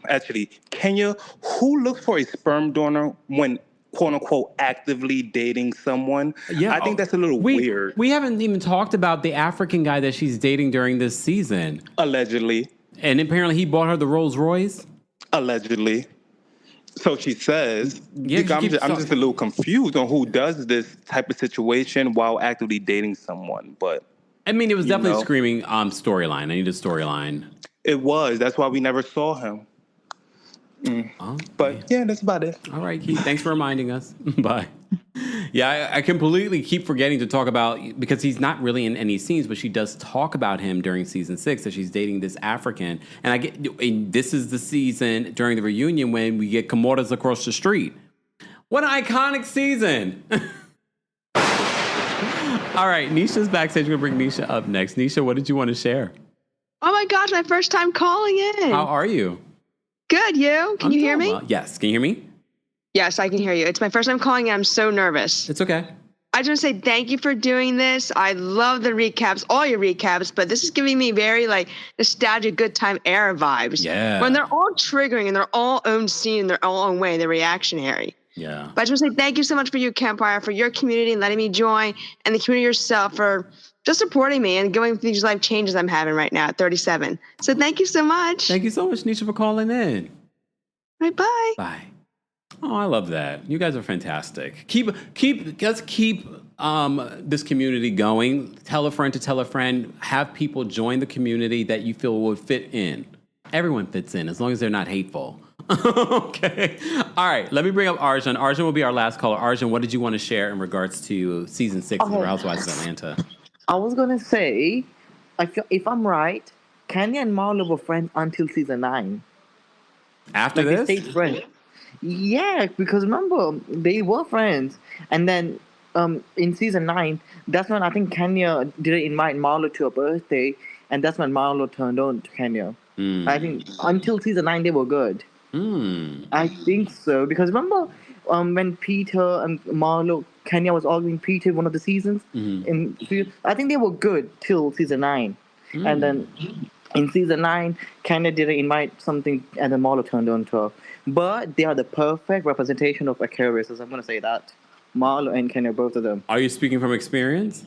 Actually, Kenya, who looks for a sperm donor when quote unquote actively dating someone? Yeah, I think that's a little weird. We haven't even talked about the African guy that she's dating during this season. Allegedly. And apparently he bought her the Rolls Royce? Allegedly. So she says, yeah, I'm just a little confused on who does this type of situation while actively dating someone. But I mean, it was definitely screaming storyline. I need a storyline. It was. That's why we never saw him. But yeah, that's about it. All right, Keith. Thanks for reminding us. Bye. Yeah, I completely keep forgetting to talk about, because he's not really in any scenes, but she does talk about him during season 6 that she's dating this African. And this is the season during the reunion when we get Camoras across the street. What an iconic season. All right, Nisha's backstage. We're going to bring Nisha up next. Nisha, what did you want to share? Oh my gosh, my first time calling in. How are you? Good, you? Can you hear me? Well. Yes, can you hear me? Yes, I can hear you. It's my first time calling in. I'm so nervous. It's okay. I just want to say thank you for doing this. I love the recaps, all your recaps, but this is giving me very nostalgic, good time era vibes. Yeah. When they're all triggering and they're all own scene, they're all own way, they're reactionary. Yeah. But I just want to say thank you so much for you, Kempire, for your community and letting me join, and the community yourself for just supporting me and going through these life changes I'm having right now at 37. So thank you so much. Thank you so much, Nisha, for calling in. All right, bye. Bye. Oh, I love that. You guys are fantastic. Let's keep this community going. Tell a friend to tell a friend. Have people join the community that you feel would fit in. Everyone fits in as long as they're not hateful. Okay. All right. Let me bring up Arjun. Arjun will be our last caller. Arjun, what did you want to share in regards to season 6 of The Real Housewives of Atlanta? I was going to say, if I'm right, Kenya and Marlo were friends until season 9. After this? They stayed friends. Yeah, because remember, they were friends. And then in season 9, that's when I think Kenya didn't invite Marlo to her birthday. And that's when Marlo turned on to Kenya. I think until season 9, they were good. I think so. Because remember when Peter and Marlo, Kenya was arguing Peter in one of the seasons? I think they were good till season 9. And then in season 9, Kenya didn't invite something, and then Marlo turned on to her. But they are the perfect representation of Aquarius. I'm going to say that. Marlo and Kenya, both of them. Are you speaking from experience?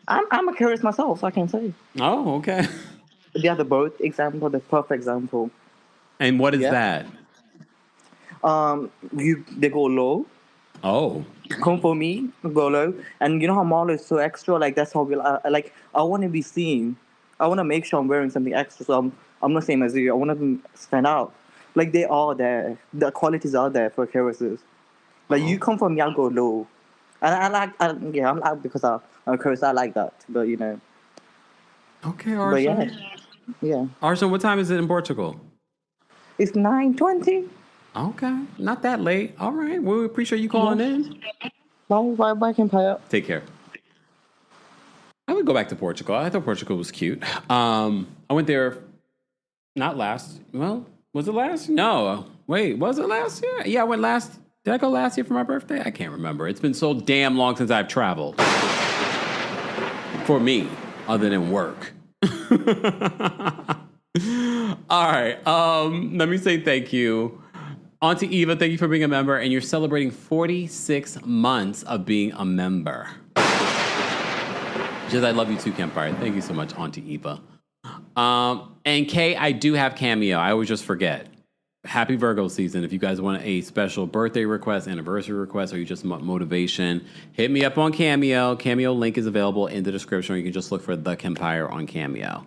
I'm Aquarius myself, so I can say. Oh, okay. They are the perfect example. And what is that? They go low. Oh. Come for me, go low. And you know how Marlo is so extra? That's how I want to be seen. I want to make sure I'm wearing something extra, so I'm not same as you. I want to stand out. They are there. The qualities are there for Aquariuses. You come for me, I'll go low. And I'm loud because I'm Aquarius. I like that. But Okay, Arjun. But yeah. Arjun, what time is it in Portugal? It's 9:20. Okay, not that late. All right. Well, we appreciate you calling in. Bye, Kempire. Take care. I would go back to Portugal. I thought Portugal was cute. I went there not last. Well, was it last? No. Wait, was it last year? Yeah, I went last. Did I go last year for my birthday? I can't remember. It's been so damn long since I've traveled. For me, other than work. All right. Let me say thank you. Auntie Eva, thank you for being a member. And you're celebrating 46 months of being a member. Just, I love you too, Kempire. Thank you so much, Auntie Eva. And Kay, I do have CAMEO. I always just forget. Happy Virgo season. If you guys want a special birthday request, anniversary request, or you just want motivation, hit me up on CAMEO. CAMEO link is available in the description, or you can just look for TheKempire on CAMEO.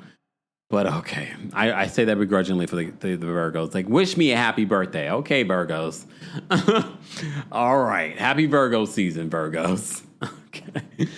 But okay, I say that begrudgingly for the Virgos. Like, wish me a happy birthday. Okay, Virgos. All right. Happy Virgo season, Virgos. Okay.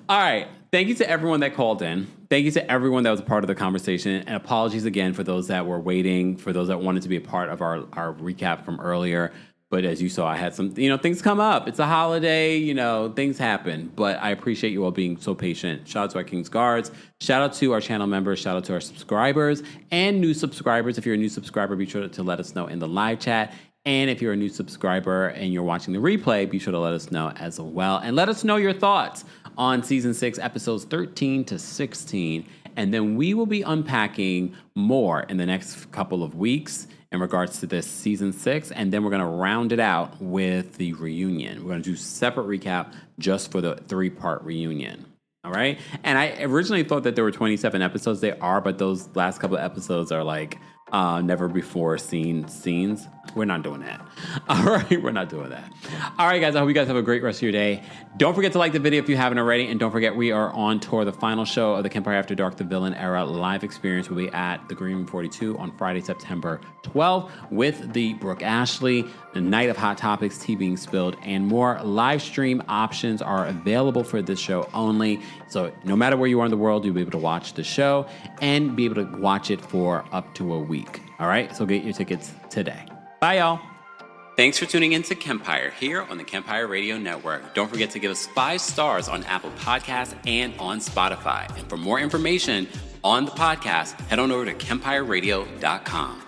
All right. Thank you to everyone that called in. Thank you to everyone that was a part of the conversation. And apologies again for those that were waiting, for those that wanted to be a part of our recap from earlier. But as you saw, I had some, things come up. It's a holiday, things happen. But I appreciate you all being so patient. Shout out to our King's Guards. Shout out to our channel members. Shout out to our subscribers and new subscribers. If you're a new subscriber, be sure to let us know in the live chat. And if you're a new subscriber and you're watching the replay, be sure to let us know as well. And let us know your thoughts on Season 6, Episodes 13 to 16. And then we will be unpacking more in the next couple of weeks in regards to this Season 6. And then we're going to round it out with the reunion. We're going to do separate recap just for the 3-part reunion. All right? And I originally thought that there were 27 episodes. They are, but those last couple of episodes are like never before seen scenes. We're not doing that. All right, we're not doing that. All right, guys, I hope you guys have a great rest of your day. Don't forget to like the video if you haven't already, and don't forget we are on tour. The final show of the Kempire After Dark, the Villain Era live experience will be at the Green Room 42 on Friday, September 12th with the Brooke Ashley, the Night of Hot Topics, Tea Being Spilled, and more. Live stream options are available for this show only. So no matter where you are in the world, you'll be able to watch the show and be able to watch it for up to a week. All right, so get your tickets today. Bye, y'all. Thanks for tuning in to Kempire here on the Kempire Radio Network. Don't forget to give us 5 stars on Apple Podcasts and on Spotify. And for more information on the podcast, head on over to KempireRadio.com.